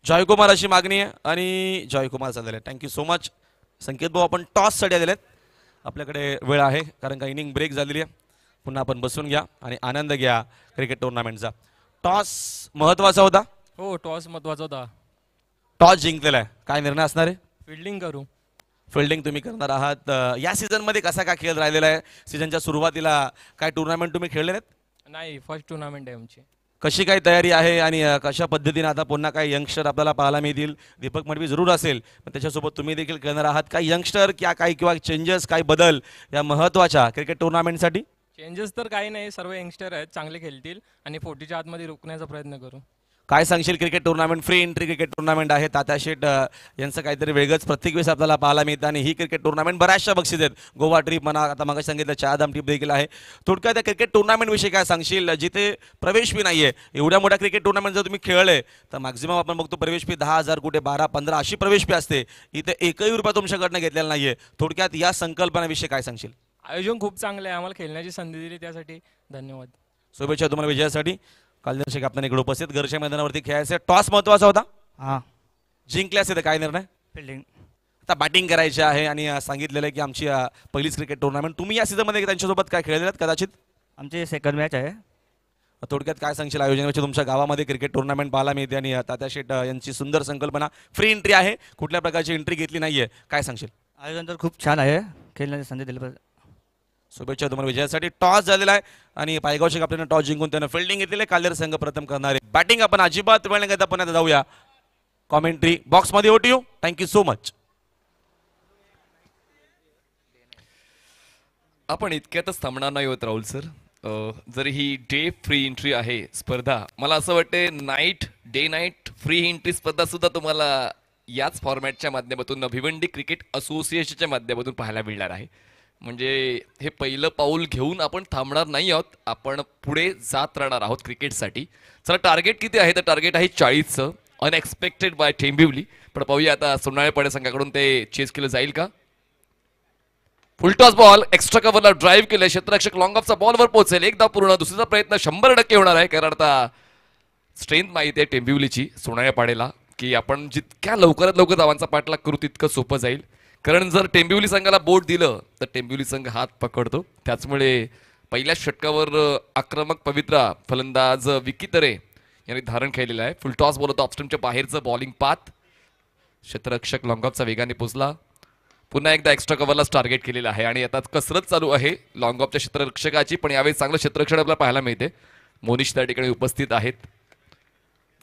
जयकुमार अशी मागणी आहे आणि जयकुमार झालेले आहे. थँक्यू सो मच संकेत भाऊ. आपण टॉससाठी आलेले आहेत. आपल्याकडे वेळ आहे कारण का इनिंग ब्रेक झालेली आहे. पुन्हा आपण बसून घ्या आणि आनंद घ्या क्रिकेट टुर्नामेंटचा. टॉस महत्त्वाचा होता. हो, टॉस महत्वाचा होता. टॉस जिंकलेला आहे. काय निर्णय असणार आहे? फिल्डिंग करू. फिल्डिंग तुम्ही करणार आहात. या सीझनमध्ये कसा काय खेळ राहिलेला आहे? सीझनच्या सुरुवातीला काय टुर्नामेंट तुम्ही खेळले नाहीत? नाही, फर्स्ट टुर्नामेंट आहे आमची. कशी काय तयारी आहे आणि कशा पद्धतीने आता पुन्हा काही यंगस्टर आपल्याला पाहायला मिळतील? दीपक मडवी जरूर असेल पण त्याच्यासोबत तुम्ही देखील खेळणार आहात. काही यंगस्टर किंवा चेंजेस काही बदल या महत्त्वाच्या क्रिकेट टुर्नामेंटसाठी? चेंजेस तर काही नाही, सर्व यंगस्टर आहेत, चांगले खेळतील आणि 40च्या आतमध्ये रोखण्याचा प्रयत्न करू. काय सांगशील? Cricket tournament free entry cricket tournament आहे. तात्या शेठ यांचं काहीतरी वेगळंच प्रत्येक वेळेस आपल्याला पाहायला मिळतं आणि ही क्रिकेट टुर्नामेंट बऱ्याचशा बक्षीस आहेत. गोवा ट्रिप म्हणा, आता मग सांगितलं चारधाम ट्रिप देखील आहे. थोडक्यात त्या क्रिकेट टुर्नामेंटविषयी काय सांगशील? जिथे प्रवेश फी नाही आहे, एवढ्या मोठ्या क्रिकेट टुर्नामेंट जर तुम्ही खेळले तर मॅक्झिमम आपण बघतो प्रवेश फी 10,000 कुठे 12-15 अशी प्रवेश फी असते. इथे एकही रुपया तुमच्याकडनं घेतलेला नाही आहे. थोडक्यात या संकल्पनेविषयी काय सांगशील? आयोजन खूप चांगलं आहे, आम्हाला खेळण्याची संधी दिली त्यासाठी धन्यवाद. शुभेच्छा तुम्हाला विजयासाठी. कालदर्शक आपल्याला इकडे उपस्थित. घरच्या मैदानावरती खेळायचं. टॉस महत्त्वाचा होता. हां. जिंकले असे तर काय निर्णय? फिल्डिंग. आता बॅटिंग करायची आहे आणि सांगितलेलं आहे की आमची पहिलीच क्रिकेट टुर्नामेंट. तुम्ही या सीझनमध्ये त्यांच्यासोबत काय खेळलेले आहेत कदाचित? आमची सेकंड मॅच आहे. थोडक्यात काय सांगशील आयोजनाविषयी? तुमच्या गावामध्ये क्रिकेट टुर्नामेंट पाहायला मिळते आणि तात्या शेठ यांची सुंदर संकल्पना. फ्री एंट्री आहे, कुठल्या प्रकारची एंट्री घेतली नाही आहे. काय सांगशील? आयोजन तर खूप छान आहे, खेळण्याची संधी दिली पाहिजे. शुभेच्छा तुम्हाला विजयासाठी. टॉस झालेला आहे आणि पायगावचे आपल्याला टॉस जिंकून त्यानं फिल्डिंग घेतलेली आहे. कालेर संघ प्रथम करणार आहे. बॅटिंग आपण अजिबात वेळ न घेता पुन्हा जाऊया कॉमेंट्री बॉक्समध्ये. ओटी यू. Thank you so much. आपण इतक्यातच थांबणार नाही होत राहुल सर. जर ही डे फ्री एंट्री आहे स्पर्धा, मला असं वाटते नाईट फ्री एंट्री स्पर्धा सुद्धा तुम्हाला याच फॉर्मॅटच्या माध्यमातून भिवंडी क्रिकेट असोसिएशनच्या माध्यमातून पाहायला मिळणार आहे. म्हणजे हे पहिलं पाऊल घेऊन आपण थांबणार नाही आहोत, आपण पुढे जात राहणार आहोत क्रिकेटसाठी. चला, टार्गेट किती आहे? तर टार्गेट आहे 40चं, अनएक्सपेक्टेड बाय टेंबिवली. पण पाहूया आता सोनाळे पाडे संघाकडून ते चेस केलं जाईल का? फुलटॉस बॉल एक्स्ट्रा कव्हरला ड्राईव्ह केलं, क्षेत्ररक्षक लॉंग ऑफचा बॉलवर पोहोचेल. एकदा पूर्ण, दुसरीचा प्रयत्न 100% होणार आहे. कारण आता स्ट्रेंथ माहिती आहे टेंबिवलीची सोनाळे पाडेला की आपण जितक्या लवकरात लवकर धावांचा पाठलाग करू तितकं सोपं जाईल. कारण जर टेंबिवली संघाला बोट दिलं तर टेंबिवली संघ हात पकडतो. त्याचमुळे पहिल्या षटकावर आक्रमक पवित्रा फलंदाज विकी तरे यांनी धारण केलेलं आहे. फुलटॉस बॉल होता, ऑफस्टमच्या बाहेरचं बॉलिंग पाथ. क्षेत्ररक्षक लॉंगऑफचा वेगाने पोचला. पुन्हा एकदा एक्स्ट्रा कव्हरलाच टार्गेट केलेलं आहे आणि आता कसरत चालू आहे लॉंगऑफच्या क्षेत्ररक्षकाची. पण यावेळी चांगलं क्षेत्ररक्षण आपल्याला पाहायला मिळते. मोनिश त्या ठिकाणी उपस्थित आहेत.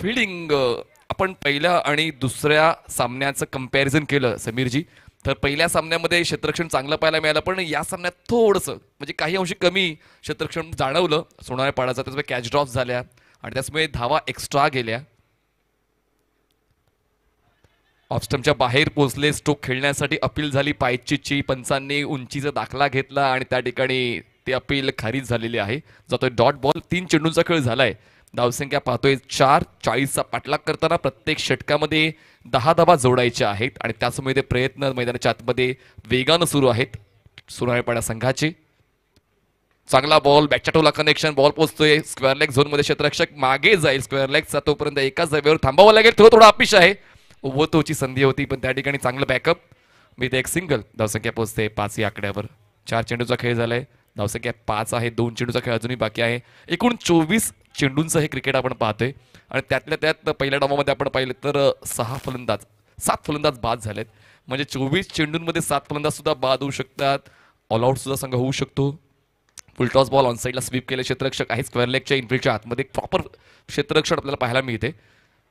फिल्डिंग आपण पहिल्या आणि दुसऱ्या सामन्याचं कंपॅरिझन केलं समीरजी, तर पहिल्या सामन्यामध्ये क्षेत्ररक्षण चांगलं पाहायला मिळालं, पण या सामन्यात थोडंसं म्हणजे काही अंशी कमी क्षेत्ररक्षण जाणवलं सोनाळे पाडाचा. त्याच्यामुळे कॅच ड्रॉप्स झाल्या आणि त्याचमुळे धावा एक्स्ट्रा गेल्या. ऑफस्टमच्या बाहेर पोहोचले, स्टोक खेळण्यासाठी अपील झाली पायचीची. पंचांनी उंचीचा दाखला घेतला आणि त्या ठिकाणी ते अपील खारिज झालेले आहे. जातोय डॉट बॉल. 3 चेंडूंचा खेळ झालाय. धावसंख्या पाहतोय 4. 40चा पाठलाग करताना प्रत्येक षटकामध्ये 10 धावा जोडायच्या आहेत आणि त्याचमुळे ते प्रयत्न मैदानाच्या आतमध्ये वेगानं सुरू आहेत सोनाळेपाडा संघाचे. चांगला बॉल, बॅकच्या टोला कनेक्शन, बॉल पोहोचतोय स्क्वेअर लेग झोनमध्ये. क्षेत्ररक्षक मागे जाईल स्क्वेअर लेगचा, तोपर्यंत एकाच जागेवर थांबावं लागेल. थोडा अपिश आहे. ओव्हरथ्रोची संधी होती पण त्या ठिकाणी चांगलं बॅकअप. मी ते एक सिंगल. धावसंख्या पोहोचते 5 या आकड्यावर. 4 चेंडूचा खेळ झालाय. धावसंख्या 5 आहे. 2 चेंडूचा खेळ अजूनही बाकी आहे. एकूण 24 चेंडूंचं हे क्रिकेट आपण पाहतोय आणि त्यातल्या त्यात पहिल्या डावामध्ये आपण पाहिलं तर 7 फलंदाज बाद झालेत. म्हणजे 24 चेंडूंमध्ये 7 फलंदाज सुद्धा बाद होऊ शकतात. ऑलआउट सुद्धा संघ होऊ शकतो. फुलटॉस बॉल ऑनसाईडला स्वीप केले. क्षेत्ररक्षक आहे स्क्वेअर लेगच्या इनफिल्डच्या आतमध्ये. प्रॉपर क्षेत्ररक्षण आपल्याला पाहायला मिळते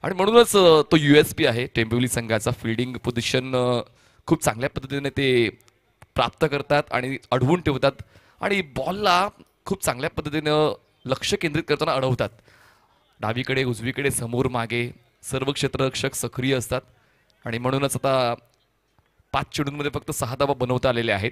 आणि म्हणूनच तो USP आहे टेंबिवली संघाचा. फिल्डिंग पोझिशन खूप चांगल्या पद्धतीने ते प्राप्त करतात आणि अडवून ठेवतात आणि बॉलला खूप चांगल्या पद्धतीनं लक्ष केंद्रित करताना अडवतात. डावीकडे, उजवीकडे, समोर, मागे सर्व क्षेत्ररक्षक सक्रिय असतात आणि म्हणूनच आता 5 चेंडूंमध्ये फक्त 6 धावा बनवता आलेल्या आहेत.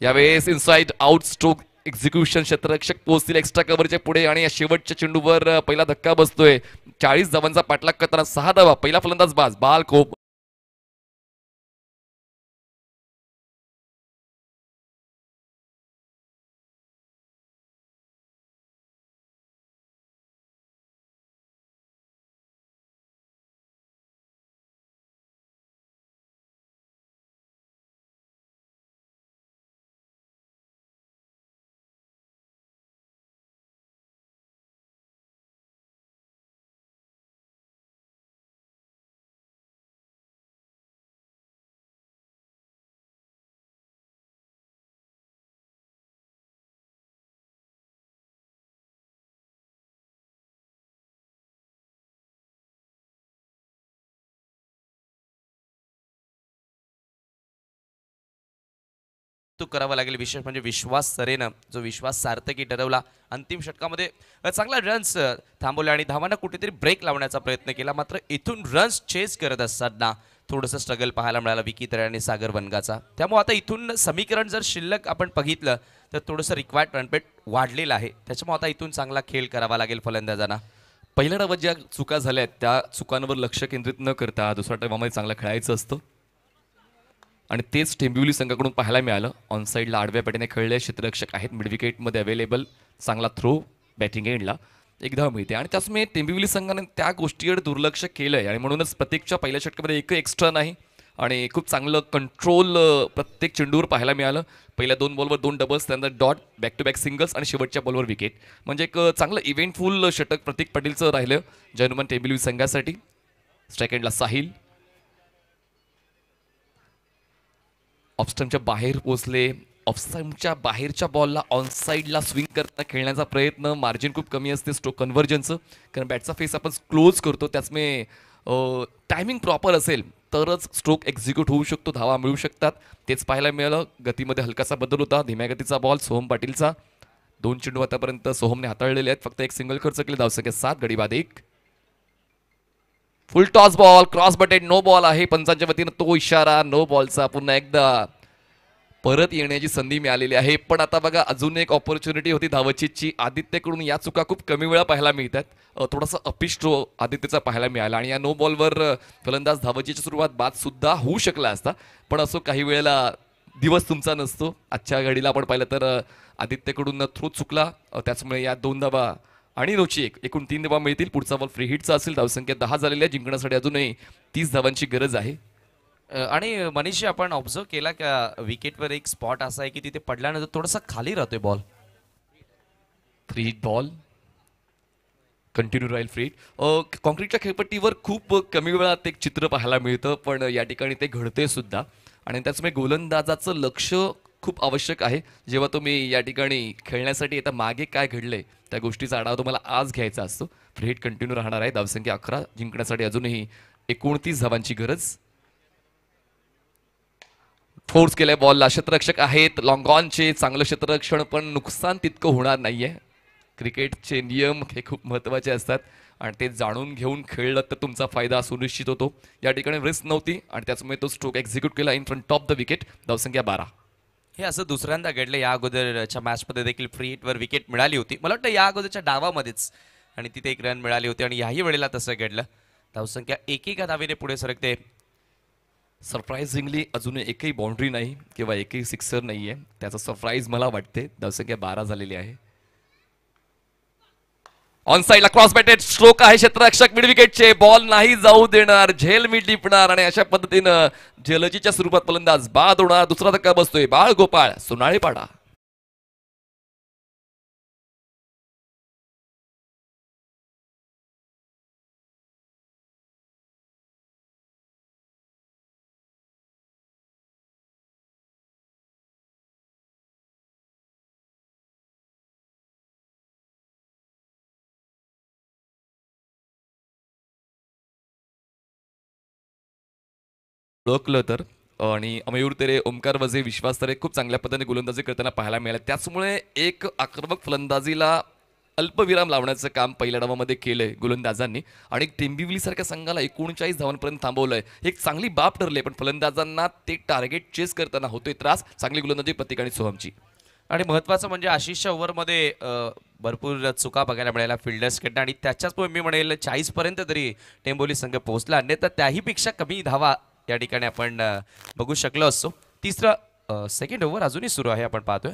यावेळेस इनसाइड आउट स्ट्रोक एक्झिक्युशन. क्षेत्ररक्षक पोहोचतील एक्स्ट्रा कव्हरच्या पुढे आणि या शेवटच्या चेंडूवर पहिला धक्का बसतोय. 40 धावांचा पाठलाग करताना 6 धावा. पहिला फलंदाज बाज, बाल कोप. कौतुक करावं लागेल. विशेष म्हणजे विश्वास सरेनं जो विश्वास सार्थकी ठरवला. अंतिम षटकामध्ये चांगला रन्स थांबवले आणि धावांना कुठेतरी ब्रेक लावण्याचा प्रयत्न केला. मात्र इथून रन्स चेस करत असताना थोडंसं स्ट्रगल पाहायला मिळाला विकी तळे आणि सागर वनगाचा. त्यामुळे आता इथून समीकरण जर शिल्लक आपण बघितलं तर थोडंसं रिक्वायर्ड रनपेट वाढलेलं आहे. त्याच्यामुळे आता इथून चांगला खेळ करावा लागेल फलंदाजांना. पहिल्या डावात ज्या चुका झाल्या आहेत त्या चुकांवर लक्ष केंद्रित न करता दुसऱ्या डावामध्ये चांगलं खेळायचं असतं आणि तेच टेंबिवली संघाकडून पाहायला मिळालं. ऑन साईडला आडव्या पॅटीने खेळले क्षेत्ररक्षक आहेत, मिड विकेटमध्ये अवेलेबल, चांगला थ्रो बॅटिंग एंडला एक धाव मिळते आणि त्याचमुळे टेंबिवली संघाने त्या गोष्टीवर दुर्लक्ष केलं आहे आणि म्हणूनच प्रत्येकच्या पहिल्या षटकामध्ये एक एक्स्ट्रा नाही आणि खूप चांगलं कंट्रोल प्रत्येक चेंडूवर पाहायला मिळालं. पहिल्या 2 बॉलवर 2 डबल्स, त्यानंतर dot, back to back singles आणि शेवटच्या बॉलवर विकेट. म्हणजे एक चांगलं इव्हेंटफुल षटक प्रतीक पाटीलचं राहिलं जयनुमान टेंबिवली संघासाठी. स्ट्राईक एंडला साहिल ऑफस्टमच्या बाहेर पोहोचले. ऑफस्टमच्या बाहेरच्या बॉलला ऑनसाईडला स्विंग करताना खेळण्याचा प्रयत्न, मार्जिन खूप कमी असते स्ट्रोक कन्व्हर्जनचं, कारण बॅटचा फेस आपण क्लोज करतो. त्याचमुळे टायमिंग प्रॉपर असेल तरच स्ट्रोक एक्झिक्यूट होऊ शकतो, धावा मिळू शकतात. तेच पाहायला मिळालं. गतीमध्ये हलकासा बदल होता. धीम्या गतीचा बॉल सोहम पाटीलचा. 2 चेंडू आतापर्यंत सोहमने हाताळलेले आहेत. फक्त एक सिंगल खर्च केले. धावसंख्या 7, गडी बाद 1. Full toss ball, cross batted, no ball आहे. पंचांच्या वतीनं तो इशारा नो बॉलचा. पुन्हा एकदा परत येण्याची संधी मिळालेली आहे. पण आता बघा अजून एक ऑपॉर्च्युनिटी होती धावचीची. आदित्यकडून या चुका खूप कमी वेळा पाहायला मिळतात. थोडासा अपिश थ्रो आदित्यचा पाहायला मिळाला आणि या नो बॉलवर फलंदाज धावचीची सुरुवात बाद सुद्धा होऊ शकला असता. पण असो काही वेळेला दिवस तुमचा नसतो. आजच्या घडीला आपण पाहिलं तर आदित्यकडून थ्रो चुकला. त्याचमुळे या 2 धावा आणि नोची एक, एकूण 3 धावा मिळतील. पुढचा बॉल फ्री हिटचा असेल. धावसंख्या 10 झालेली आहे. जिंकण्यासाठी अजूनही 30 धावांची गरज आहे. आणि मनीषी आपण ऑब्झर्व केला का विकेटवर एक स्पॉट असा आहे की तिथे पडल्यानंतर थोडासा खाली राहतोय ball. Free hit ball continue राहील फ्री हिट. कॉन्क्रीटच्या खेळपट्टीवर खूप कमी वेळात एक चित्र पाहायला मिळतं, पण या ठिकाणी ते घडते सुद्धा आणि त्याचमुळे गोलंदाजाचं लक्ष खूप आवश्यक आहे. जेव्हा तुम्ही या ठिकाणी खेळण्यासाठी आता मागे काय घडलंय त्या गोष्टीचा आढावा तुम्हाला आज घ्यायचा असतो. फ्री हिट कंटिन्यू राहणार आहे. धावसंख्या 11, जिंकण्यासाठी अजूनही 29 धावांची गरज. फोर्स केलाय बॉलला. क्षेत्ररक्षक आहेत लॉंग ऑनचे, चांगलं क्षेत्ररक्षण, पण नुकसान तितकं होणार नाहीये. क्रिकेटचे नियम हे खूप महत्त्वाचे असतात आणि ते जाणून घेऊन खेळलं तर तुमचा फायदा सुनिश्चित होतो. या ठिकाणी रिस्क नव्हती आणि त्याचमुळे तो स्ट्रोक एक्झिक्यूट केला in front of the wicket. धावसंख्या 12. हे असं दुसऱ्यांदा घडलं. या अगोदरच्या मॅचमध्ये देखील फ्री हिटवर विकेट मिळाली होती. मला वाटतं या अगोदरच्या डावामध्येच आणि तिथे एक रन मिळाली होती आणि याही वेळेला तसं घडलं. धावसंख्या 1 धावेने पुढे सरकते. सरप्राइझिंगली अजून एकही बाउंड्री नाही किंवा एकही सिक्सर नाहीये. त्याचा सरप्राईज मला वाटते. धावसंख्या 12 झालेली आहे. ऑन साईडला क्रॉस बॅटेड स्ट्रोक आहे. क्षेत्ररक्षक मिड विकेटचे, बॉल नाही जाऊ देणार, झेल मी टिपणार आणि अशा पद्धतीनं झेलजीच्या स्वरूपात फलंदाज बाद होणार. दुसरा धक्का बसतोय बाळ गोपाळ सोनाळीपाडा. ओळखलं तर आणि मयूर तेरे, ओमकार वझे, विश्वास तरे खूप चांगल्या पद्धतीने गोलंदाजी करताना पाहायला मिळालं. त्याचमुळे एक आक्रमक फलंदाजीला अल्पविराम लावण्याचं काम पहिल्या डावामध्ये केलंय गोलंदाजांनी आणि टेंबिवलीसारख्या संघाला 39 धावांपर्यंत थांबवलंय. एक चांगली बाब ठरली, पण फलंदाजांना ते टार्गेट चेस करताना होतोय त्रास. चांगली गोलंदाजी प्रतीक आणि सोहमची. आणि महत्त्वाचं म्हणजे आशिषच्या ओव्हरमध्ये भरपूर चुका बघायला मिळाल्या फिल्डर्सकडनं आणि त्याच्याचमुळे मी म्हणेल 40 पर्यंत तरी टेंबोली संघ पोहोचला. अन्यथा त्याहीपेक्षा कमी धावा या ठिकाणी आपण बघू शकलो असतो. तिसरं सेकंड ओव्हर अजूनही सुरू आहे. आपण पाहतोय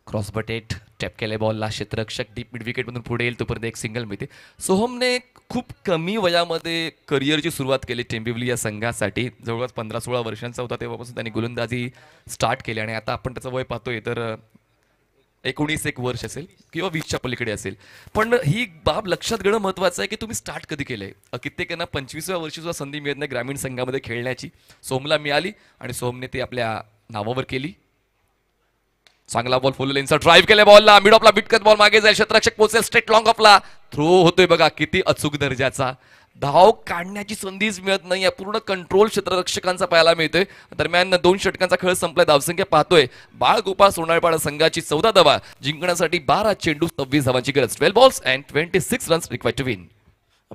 क्रॉस बटेट टॅप केले बॉलला. क्षेत्ररक्षक डीप मिड विकेटमधून पुढे येईल तोपर्यंत एक सिंगल मिळते. सोहमने खूप कमी वयामध्ये करिअरची सुरुवात केली टेंबिवली या संघासाठी. जवळपास 15-16 वर्षांचा होता तेव्हापासून त्यांनी गोलंदाजी स्टार्ट केली आणि आता आपण त्याचं वय पाहतोय तर 19 वर्ष असेल किंवा 20च्या पलीकडे असेल. पण ही बाब लक्षात घेणं महत्त्वाचं आहे की तुम्ही स्टार्ट कधी केलंय. कित्येकांना 25व्या वर्षी सुद्धा संधी मिळत नाही ग्रामीण संघामध्ये खेळण्याची. सोहमला मिळाली आणि सोहमने ती आपल्या नावावर केली. चांगला बॉल फुल लेनचा ड्राईव्ह केल्या बॉलला. मिड ऑफला बिटकत बॉल मागे जाईल. क्षेत्ररक्षक पोहोचेल स्ट्रेट लॉंग ऑफला. थ्रो होतोय बघा किती अचूक दर्जाचा. धाव काढण्याची संधीच मिळत नाही. या पूर्ण कंट्रोल क्षेत्ररक्षकांचा पाहायला मिळतोय. दरम्यान 2 षटकांचा खेळ संपलाय. धावसंख्या पाहतोय बाळगोपाळ सोनाळपाडा संघाची 14 धावा, जिंकण्यासाठी 12 चेंडू 26 धावांची गरज. 12 balls and 26 runs required to win.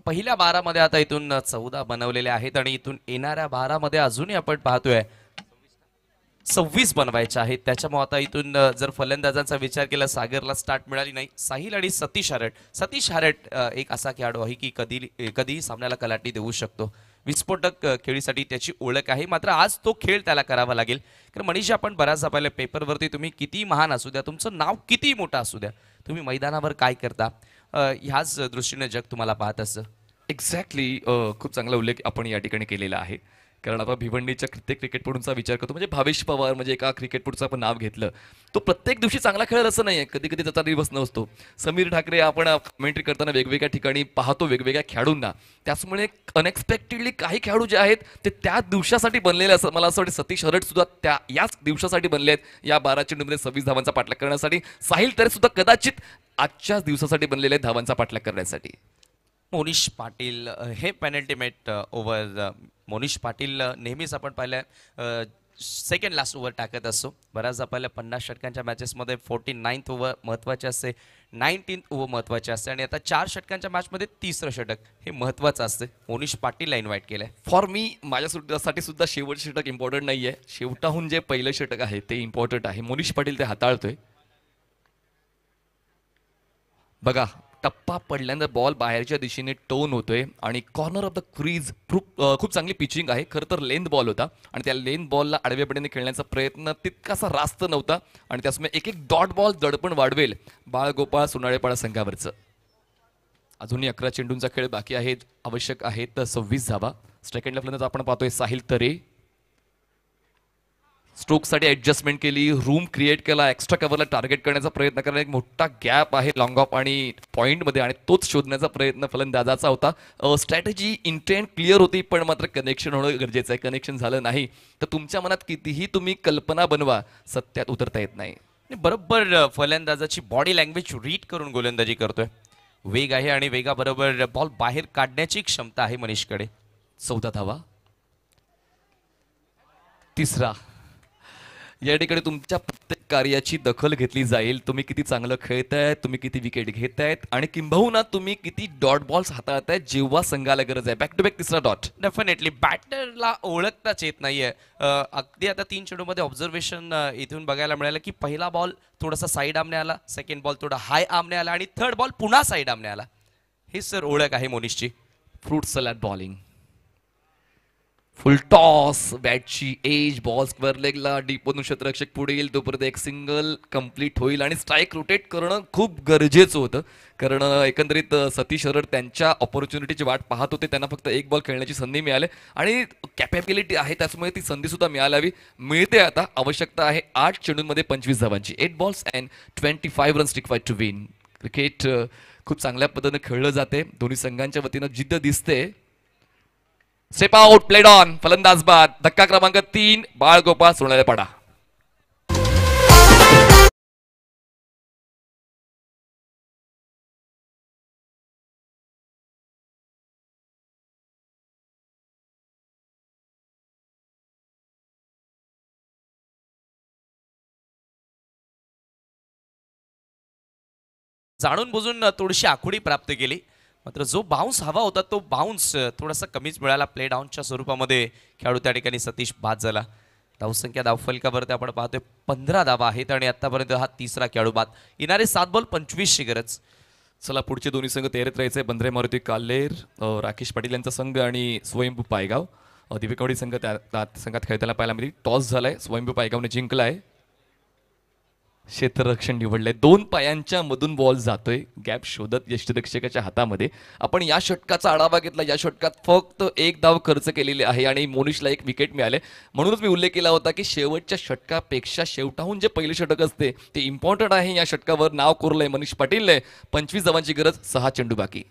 पहिल्या 12 मध्ये आता इथून 14 बनवलेले आहेत आणि इथून येणाऱ्या 12 मध्ये अजूनही आपण पाहतोय 26 बनवायचे आहेत. त्याच्यामुळे आता इथून जर फलंदाजांचा विचार केला, सागरला स्टार्ट मिळाली नाही. साहिल आणि सतीश हारट एक असा खेळाडू आहे की कधीही सामन्याला कलाटणी देऊ शकतो. विस्फोटक खेळीसाठी त्याची ओळख आहे. मात्र आज तो खेळ त्याला करावा लागेल. कारण मनीष, आपण बऱ्याचदा पाहिलं पेपरवरती, तुम्ही किती महान असू द्या, तुमचं नाव किती मोठं असू द्या, तुम्ही मैदानावर काय करता ह्याच दृष्टीने जग तुम्हाला पाहत असतं. एक्झॅक्टली. खूप चांगला उल्लेख आपण या ठिकाणी केलेला आहे. कारण आपण भिवंडीच्या कित्येक क्रिकेटपटूंचा विचार करतो. म्हणजे भावेश पवार म्हणजे एका क्रिकेटपटूचं आपण नाव घेतलं, तो प्रत्येक दिवशी चांगला खेळत असं नाही आहे. कधी कधी त्याचा दिवस नसतो. समीर ठाकरे आपण कमेंट्री करताना वेगवेगळ्या ठिकाणी पाहतो वेगवेगळ्या खेळाडूंना. त्याचमुळे अनएक्सपेक्टेडली काही खेळाडू जे आहेत ते त्या दिवसासाठी बनलेले असतात. मला असं वाटतं सतीश हरट सुद्धा याच दिवसासाठी बनले आहेत. या 12 चेंडूमध्ये 26 धावांचा पाठलाग करण्यासाठी. साहिल तर सुद्धा कदाचित आजच्याच दिवसासाठी बनलेले आहेत धावांचा पाठलाग करण्यासाठी. मोनिश पाटील हे पेनल्टीमेट ओव्हर. मोनिश पाटील नेहमीच आपण पाहिलं सेकंड लास्ट ओव्हर टाकत असतो. बऱ्याचदा पाहिलं 50 षटकांच्या मॅचेसमध्ये 49th ओव्हर महत्त्वाचे असते, 19th ओव्हर महत्त्वाचे असते आणि आता 4 षटकांच्या मॅचमध्ये 3रं षटक हे महत्त्वाचं असते. मोनिश पाटीलला इन्व्हाइट केलंय. फॉर मी माझ्यासाठी सुद्धा शेवटचं षटक इम्पॉर्टंट नाही आहे. शेवटाहून जे पहिलं षटक आहे ते इम्पॉर्टंट आहे. मोनिश पाटील ते हाताळतोय. बघा, टप्पा पडल्यानंतर बॉल बाहेरच्या दिशेने टोन होतोय आणि कॉर्नर ऑफ द क्रीज खूप चांगली पिचिंग आहे. खरं तर लेंथ बॉल होता आणि त्या लेंथ बॉलला आडव्यापडीने खेळण्याचा प्रयत्न तितकासा रास्त नव्हता आणि त्यामुळे एक डॉट बॉल दडपण वाढवेल बाळगोपाळ सोनाळेपाडा संघावरचं. अजूनही 11 चेंडूंचा खेळ बाकी आहेत. आवश्यक आहेत 26 धावा. सेकंड लेफ्टनंच आपण पाहतोय साहिल तरे. स्ट्रोकसाठी ऍडजस्टमेंट केली, रूम क्रिएट केला, एक्स्ट्रा कव्हरला टार्गेट करण्याचा प्रयत्न करण्याचा एक मोठा गॅप आहे लॉंग ऑफ आणि पॉईंटमध्ये आणि तोच शोधण्याचा प्रयत्न फलंदाजाचा होता. स्ट्रॅटेजी इंटेंट क्लिअर होती, पण मात्र कनेक्शन होणं गरजेचं आहे. कनेक्शन झालं नाही तर तुमच्या मनात कितीही तुम्ही कल्पना बनवा, सत्यात उतरता येत नाही. बरोबर फलंदाजाची बॉडी लँग्वेज रीड करून गोलंदाजी करतोय. वेग आहे आणि वेगाबरोबर बॉल बाहेर काढण्याची क्षमता आहे मनीषकडे. 14 धावा. तिसरा. या ठिकाणी तुमच्या प्रत्येक कार्याची दखल घेतली जाईल. तुम्ही किती चांगलं खेळतायत, तुम्ही किती विकेट घेतायत आणि किंबहुना तुम्ही किती डॉट बॉल्स हाताळतायत जेव्हा संघाला गरज आहे. बॅक टू बॅक तिसरा डॉट. डेफिनेटली बॅटरला ओळखताच येत नाहीये. अगदी आता 3 चेंडूमध्ये ऑब्झर्वेशन इथून बघायला मिळालं की पहिला बॉल थोडासा साईड आमने आला, सेकंड बॉल थोडा हाय आमने आला आणि थर्ड बॉल पुन्हा साईड आमने आला. ही सर ओळख आहे मोनिशची. Fruit salad bowling. Full toss, बॅटची एज, बॉल स्क्वेअर लेगला, डीपमधून क्षेत्ररक्षक पुढे येईल तोपर्यंत एक सिंगल कंप्लीट होईल आणि स्ट्राईक रोटेट करणं खूप गरजेचं होतं. कारण एकंदरीत सतीश हरट त्यांच्या ऑपॉर्च्युनिटीची वाट पाहत होते. त्यांना फक्त एक बॉल खेळण्याची संधी मिळाली आणि कॅपेबिलिटी आहे त्यामुळे ती संधी सुद्धा मिळावी. मिळते आता. आवश्यकता आहे 8 चेंडूंमध्ये 25 धावांची. 8 balls and 25 runs required to win. Cricket खूप चांगल्या पद्धतीने खेळलं जाते. दोन्ही संघांच्या वतीनं जिद्द दिसते. स्टेप आउट, प्लेड ऑन, फलंदाज बाद. धक्का क्रमांक 3 बाळगोपाळ सोनाळेपाडा. जाणून बुजून थोडीशी आखुडी प्राप्त केली. मात्र जो बाउन्स हवा होता तो बाउन्स थोडासा कमीच मिळाला. प्ले डाऊनच्या स्वरूपामध्ये खेळाडू त्या ठिकाणी सतीश बाद झाला. धावसंख्या धावफलकावरती आपण पाहतोय 15 धावा आहेत आणि आतापर्यंत हा 3रा खेळाडू बाद. येणारे 7 बॉल 25 ची गरज. चला पुढचे दोन्ही संघ तयारीत राहायचे. बंद्रे मारुती काल्हेर, राकेश पाटील यांचा संघ आणि स्वयंभू पायगाव. दिवेकवडी संघ त्या संघात खेळताना पाहायला मिळेल. टॉस झालाय, स्वयंभू पायगावने जिंकलाय. क्षेत्ररक्षण निवडलंय. 2 पायांच्या मधून बॉल जातोय गॅप शोधत यष्टिरक्षकाच्या हातामध्ये. आपण या षटकाचा आढावा घेतला. या षटकात फक्त 1 धाव खर्च केलेली आहे आणि मोनिशला 1 विकेट मिळाले. म्हणूनच मी उल्लेख केला होता की शेवटच्या षटकापेक्षा शेवटाहून जे पहिले षटक असते ते इम्पॉर्टंट आहे. या षटकावर नाव कोरलंय मनीष पाटीलने. 25 धावांची गरज, 6 चेंडू बाकी.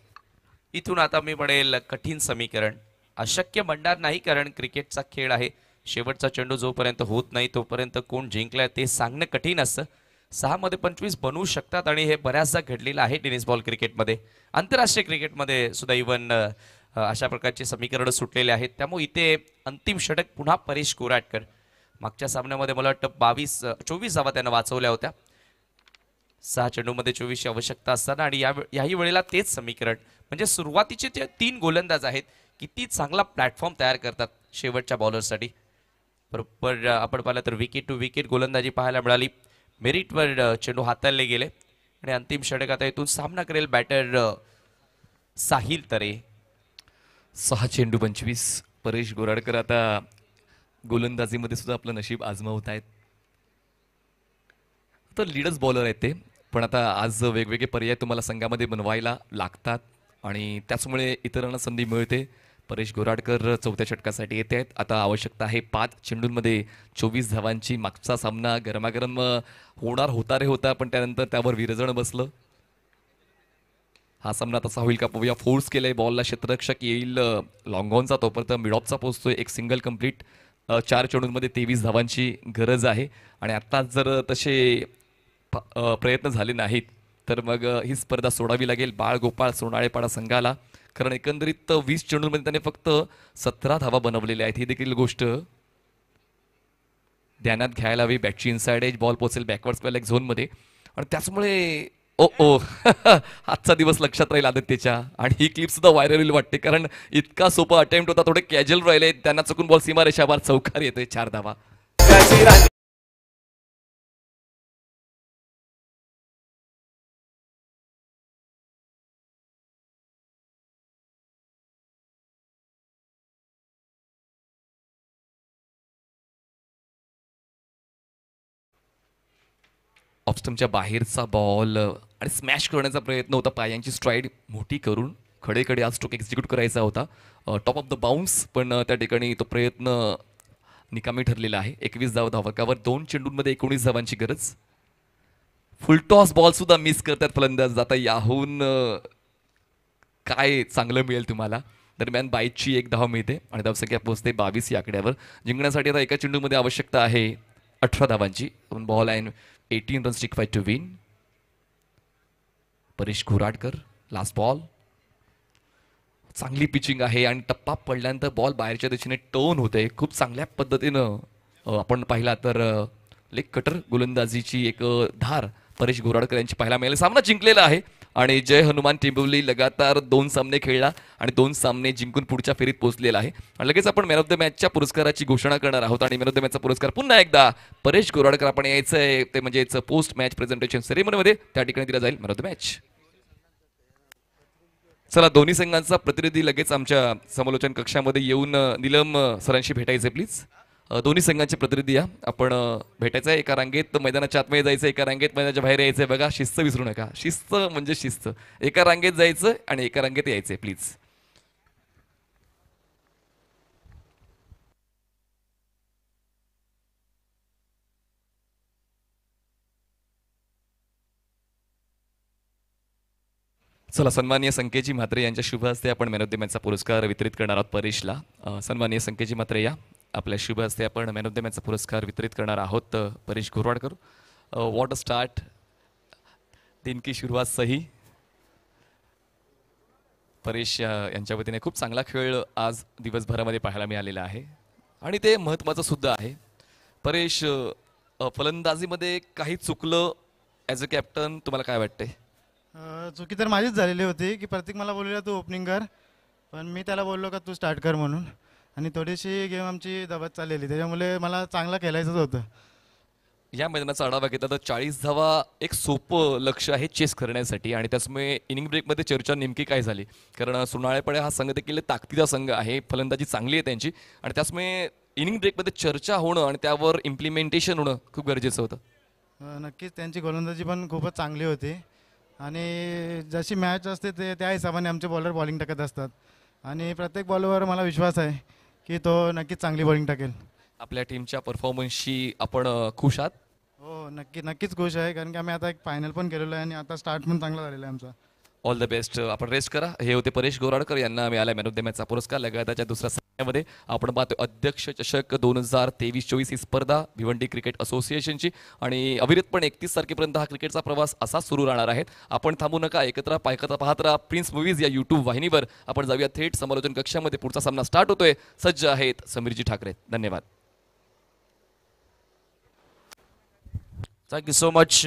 इथून आता मी म्हणेल कठीण समीकरण. अशक्य म्हणणार नाही कारण क्रिकेटचा खेळ आहे. शेवटचा चेंडू जोपर्यंत होत नाही तोपर्यंत कोण जिंकलाय ते सांगणं कठीण असतं. 6 मध्ये 25 बनवू शकतात आणि हे बऱ्याचदा घडलेलं आहे टेनिस बॉल क्रिकेटमध्ये. आंतरराष्ट्रीय क्रिकेटमध्ये सुद्धा इव्हन अशा प्रकारचे समीकरण सुटलेले आहेत. त्यामुळे इथे अंतिम षटक पुन्हा परेश कोराटकर. मागच्या सामन्यामध्ये मला वाटतं 24 धावा त्यानं वाचवल्या होत्या 6 चेंडूमध्ये 24ची आवश्यकता असताना, आणि याही वेळेला तेच समीकरण. म्हणजे सुरुवातीचे ते 3 गोलंदाज आहेत, किती चांगला प्लॅटफॉर्म तयार करतात शेवटच्या बॉलरसाठी. बरोबर आपण पाहिलं तर विकेट टू विकेट गोलंदाजी पाहायला मिळाली. मेरिटवर चेंडू हाताळले गेले आणि अंतिम षटक आता इथून सामना करेल बॅटर साहिल तरे. 6 चेंडू 25. परेश गोराडकर आता गोलंदाजीमध्ये सुद्धा आपलं नशीब आजमावत आहेत. तर लीडर्स बॉलर आहेत ते, पण आता आज वेगवेगळे पर्याय तुम्हाला संघामध्ये बनवायला लागतात आणि त्याचमुळे इतरांना संधी मिळते. परेश गोराडकर चौथ्या षटकासाठी येत आहेत. आता आवश्यकता आहे 5 चेंडूंमध्ये 24 धावांची. मागचा सामना गरमागरम होणार होता रे होता, पण त्यानंतर त्यावर विरजण बसलं. हा सामना तसा होईल का पाहूया. फोर्स केलंय बॉलला, क्षेत्ररक्षक येईल लॉंग ऑनचा, तोपर्यंत मिडऑफचा पोहोचतोय. एक सिंगल कंप्लीट. 4 चेंडूंमध्ये 23 धावांची गरज आहे आणि आत्ताच जर तसे प्रयत्न झाले नाहीत तर मग ही स्पर्धा सोडावी लागेल बाळगोपाळ सोनाळेपाडा संघाला, कारण एकंदरीत 20 चेंडूंमध्ये त्याने फक्त 17 धावा बनवलेल्या आहेत. ही देखील गोष्ट ध्यानात घ्यायला हवी. बॅटची इनसाइड एज, बॉल पोहोचेल बॅकवर्ड स्क्वेअर लेग झोनमध्ये आणि त्याचमुळे आजचा दिवस लक्षात राहील आदित्यच्या. आणि ही क्लिप सुद्धा व्हायरल होईल वाटते, कारण इतका सोपा अटेम्प्ट होता, थोडे कॅज्युअल राहिले, त्यांना चुकून बॉल सीमारेषावर चौकार येतोय. 4 धावा. ऑफस्टमच्या बाहेरचा बॉल आणि स्मॅश करण्याचा प्रयत्न होता. पायांची स्ट्राईड मोठी करून खडे आज स्ट्रोक एक्झिक्यूट करायचा होता, टॉप ऑफ द बाउन्स, पण त्या ठिकाणी तो प्रयत्न निकामी ठरलेला आहे. 21 धावकावर 2 चेंडूंमध्ये 19 धावांची गरज. फुलटॉस बॉल सुद्धा मिस करतात फलंदाज. आता याहून काय चांगलं मिळेल तुम्हाला. दरम्यान 22ची 1 धाव मिळते आणि धावसंख्या पोहोचते 22 या आकड्यावर. जिंकण्यासाठी आता एका चेंडूमध्ये आवश्यकता आहे 18 धावांची. Ball and 18 runs required to win. Paresh Goradkar last ball. चांगली पिचिंग आहे आणि टप्पा पडल्यानंतर बॉल बाहेरच्या दिशेने टर्न होते. खूप चांगल्या पद्धतीनं आपण पाहिला तर लेग कटर गोलंदाजीची एक धार परेश गोराडकर यांची पाहायला मिळाली. सामना जिंकलेला आहे आणि जय हनुमान टिंबवली लगातार 2 सामने खेळला आणि 2 सामने जिंकून पुढच्या फेरीत पोहोचलेला आहे. आणि लगेच आपण मॅन ऑफ द मॅचच्या पुरस्काराची घोषणा करणार आहोत. आणि मॅन ऑफ द मॅचचा पुरस्कार पुन्हा एकदा परेश गोराडकर आपण यायचं आहे ते म्हणजे पोस्ट मॅच प्रेझेंटेशन सेरेमनीमध्ये त्या ठिकाणी दिला जाईल मॅन ऑफ द मॅच. चला, दोन्ही संघांचा प्रतिनिधी लगेच आमच्या समालोचन कक्षामध्ये येऊन नीलम सरांशी भेटायचे प्लीज. दोन्ही संघांचे प्रतिनिधी या, आपण भेटायचं आहे. एका रांगेत मैदानाच्या आतमध्ये जायचं, एका रांगेत मैदानाच्या बाहेर यायचंय. बघा, शिस्त विसरू नका. शिस्त म्हणजे शिस्त. एका रांगेत जायचं आणि एका रांगेत यायचंय प्लीज. चला, सन्माननीय संकेजी म्हात्रे यांच्या शुभ हस्ते आपण मॅन ऑफ द मॅचचा पुरस्कार वितरित करणार आहोत परेशला. सन्माननीय संकेजी म्हात्रे या, आपल्या शुभ हस्ते आपण मॅन ऑफ द मॅचचा पुरस्कार वितरित करणार आहोत Paresh Goradkar. What a start. दिन की सुरुवात सही. परेश यांच्या वतीने खूप चांगला खेळ आज दिवसभरामध्ये पाहायला मिळालेला आहे आणि ते महत्त्वाचं सुद्धा आहे. परेश, फलंदाजीमध्ये काही चुकलं ॲज अ कॅप्टन, तुम्हाला काय वाटते? चुकी तर माझीच झालेली होती की प्रत्येक मला बोललेला तू ओपनिंग कर, पण मी त्याला बोललो का तू स्टार्ट कर म्हणून, आणि थोडीशी गेम आमची दबत चाललेली, त्याच्यामुळे मला चांगला खेळायचंच होतं. या मैदानाचा आढावा घेतला तर 40 धावा एक सोपं लक्ष आहे चेस करण्यासाठी आणि त्याचमुळे इनिंग ब्रेकमध्ये चर्चा नेमकी काय झाली, कारण सोनाळेपाडा हा संघ देखील ताकदीचा संघ आहे, फलंदाजी चांगली आहे त्यांची आणि त्याचमुळे इनिंग ब्रेकमध्ये चर्चा होणं आणि त्यावर इम्प्लिमेंटेशन होणं खूप गरजेचं होतं. नक्कीच त्यांची गोलंदाजी पण खूपच चांगली होती आणि जशी मॅच असते ते त्या हिशोबाने आमचे बॉलर बॉलिंग टाकत असतात आणि प्रत्येक बॉलवर मला विश्वास आहे की तो नक्कीच चांगली बॉलिंग टाकेल. आपल्या टीमच्या परफॉर्मन्सशी आपण खुश आहात? हो, नक्कीच खुश आहे, कारण की आम्ही आता एक फायनल पण केलेलो आहे आणि आता स्टार्ट पण चांगला झालेला आहे आमचा. All the best. आपण रेस्ट करा. हे होते परेश गोराडकर, यांना मिळाला मॅन ऑफ द मॅचचा पुरस्कार. लगाताच्या दुसऱ्या सामन्यामध्ये आपण पाहतो अध्यक्ष चषक 2023-24 ही स्पर्धा भिवंडी क्रिकेट असोसिएशनची आणि अविरतपणे 31 तारखेपर्यंत हा क्रिकेटचा प्रवास असा सुरू राहणार आहे. आपण थांबू नका, एकत्र पाहत राहा प्रिन्स मूवीज या यूट्यूब वाहिनीवर. आपण जाऊया थेट समालोचन कक्षामध्ये. पुढचा सामना स्टार्ट होतोय. सज्ज आहेत समीरजी ठाकरे. धन्यवाद. Thank you so much.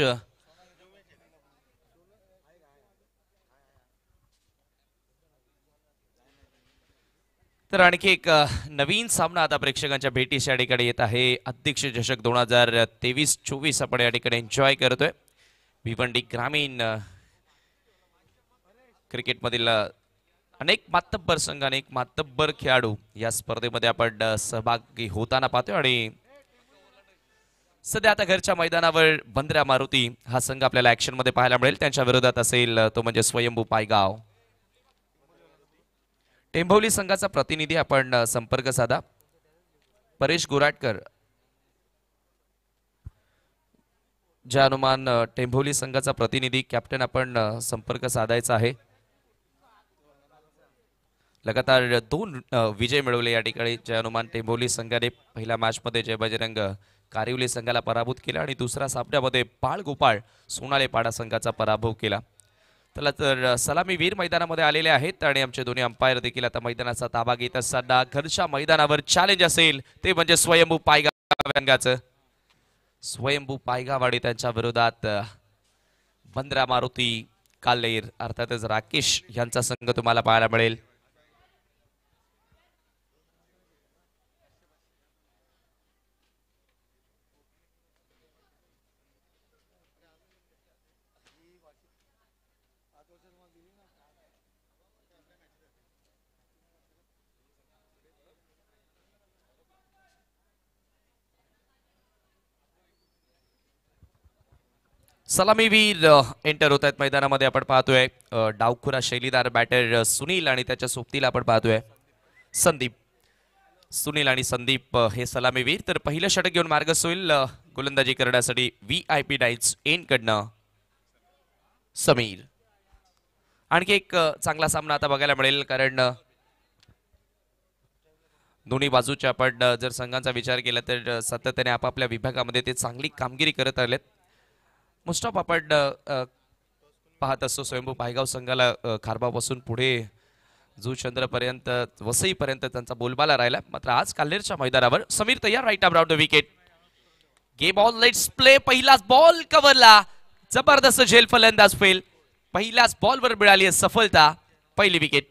तर आणखी एक नवीन सामना आता प्रेक्षकांच्या भेटीस या ठिकाणी येत आहे. अध्यक्ष चषक 2023-24 आपण या ठिकाणी एन्जॉय करतोय. भिवंडी ग्रामीण क्रिकेटमधील अनेक मातब्बर संघ, अनेक मातब्बर खेळाडू या स्पर्धेमध्ये आपण सहभागी होताना पाहतोय आणि सध्या आता घरच्या मैदानावर बंद्रा मारुती हा संघ आपल्याला ऍक्शन मध्ये पाहायला मिळेल. त्यांच्या विरोधात असेल तो म्हणजे स्वयंभू पायगाव. टेंभोली संघाचा प्रतिनिधी आपण संपर्क साधा. परेश गोराडकर ज्या अनुमान टेंभोली संघाचा प्रतिनिधी कॅप्टन आपण संपर्क साधायचा आहे. लगातार 2 विजय मिळवले या ठिकाणी जय हनुमान टेंभोली संघाने. पहिल्या मॅच मध्ये जय बजरंग कारिवली संघाला पराभूत केला आणि दुसऱ्या सामन्यामध्ये बाळगोपाळ सोनाले पाडा संघाचा पराभव केला. त्याला तर सलामीवीर मैदानामध्ये आलेले आहेत आणि आमचे दोन्ही अंपायर देखील आता मैदानाचा ताबा घेत असताना घरच्या मैदानावर चॅलेंज असेल ते म्हणजे स्वयंभू पायगाव संघाचं. स्वयंभू पायगावाडी त्यांच्या विरोधात बंद्रा मारुती काल्लेर अर्थातच राकेश यांचा संघ तुम्हाला पाहायला मिळेल. सलामीवीर एंटर होत आहेत मैदानामध्ये. आपण पाहतोय डावखुरा शैलीदार बॅटर सुनील आणि त्याच्या सोबतीला आपण पाहतोय संदीप. सुनील आणि संदीप हे सलामीवीर. तर पहिलं षटक घेऊन मार्गस्थ होईल गोलंदाजी करण्यासाठी VIP डाईट्स एन कडनं समीर. आणखी एक चांगला सामना आता बघायला मिळेल कारण दोन्ही बाजूच्या आपण जर संघांचा विचार केला तर सातत्याने आपापल्या विभागामध्ये ते चांगली कामगिरी करत आलेत. मोस्ट ऑफ आपण पाहत असतो स्वयंभू पायगाव संघाला खारबापासून पुढे जुचंद्रपर्यंत वसईपर्यंत त्यांचा बोलबाला राहिला. मात्र आज काल्हेरच्या मैदानावर समीर तयार. Right about the wicket. Game on let's play. पहिलाच बॉल कव्हरला. जबरदस्त झेल फलंदाज फेल. पहिल्याच बॉलवर मिळाली आहे सफलता. पहिली विकेट.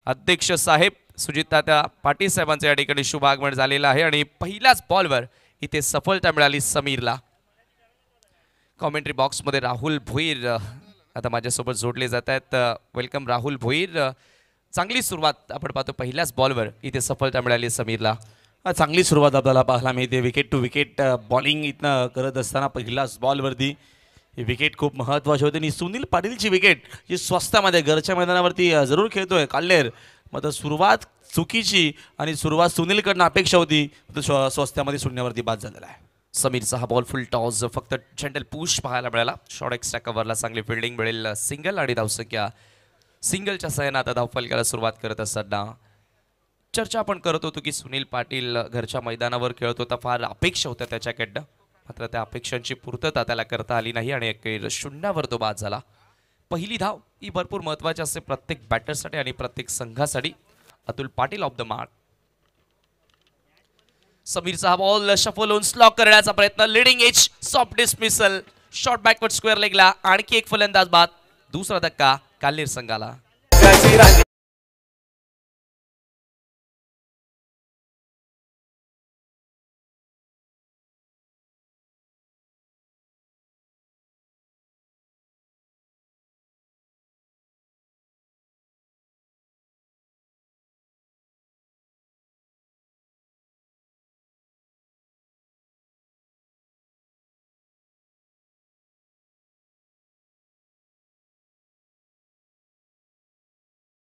अध्यक्ष साहेब सुजित तात्या पाटील साहेबांचं या ठिकाणी शुभ आगमन झालेलं आहे आणि पहिल्याच बॉलवर इथे सफलता मिळाली समीरला. कॉमेंट्री बॉक्समध्ये राहुल भोईर आता माझ्यासोबत जोडले जात आहेत. वेलकम राहुल भोईर. चांगली सुरुवात आपण पाहतो. पहिल्याच बॉलवर इथे सफलता मिळाली समीरला. चांगली सुरुवात आपल्याला पाहायला मिळते. विकेट टू विकेट बॉलिंग इथनं करत असताना पहिल्याच बॉलवरती ही विकेट खूप महत्त्वाची होती आणि सुनील पाटीलची विकेट जी स्वस्तामध्ये घरच्या मैदानावरती जरूर खेळतोय काल्हेर. मात्र सुरुवात चुकीची आणि सुरुवात सुनीलकडनं अपेक्षा होती स्वस्त्यामध्ये शून्यावरती बाद झालेला आहे. समीरचा हा बॉल फुल टॉस. फक्त जनरल पुश पाहायला मिळाला. शॉर्ट एक्स्ट्रा कव्हरला चांगली फिल्डिंग मिळेल. सिंगल आणि धावसंख्या सिंगलच्या सहाय्याने आता धावफलकाला सुरुवात करत असताना चर्चा आपण करत होतो की सुनील पाटील घरच्या मैदानावर खेळत होता. फार अपेक्षा होत्या त्याच्याकडनं. मात्र त्या अपेक्षांची पूर्तता त्याला करता आली नाही आणि अखेर शून्यावर तो बाद झाला. पहिली धाव ही भरपूर महत्त्वाची असते प्रत्येक बॅटरसाठी आणि प्रत्येक संघासाठी. Atul Patil off the mark. समीरचा हा बॉल शफल होऊन स्लॉक करण्याचा प्रयत्न. Leading edge soft dismissal. Short backward square लेगला आणखी एक फलंदाज बाद. दुसरा धक्का काल्हेर संघाला. कशी राहते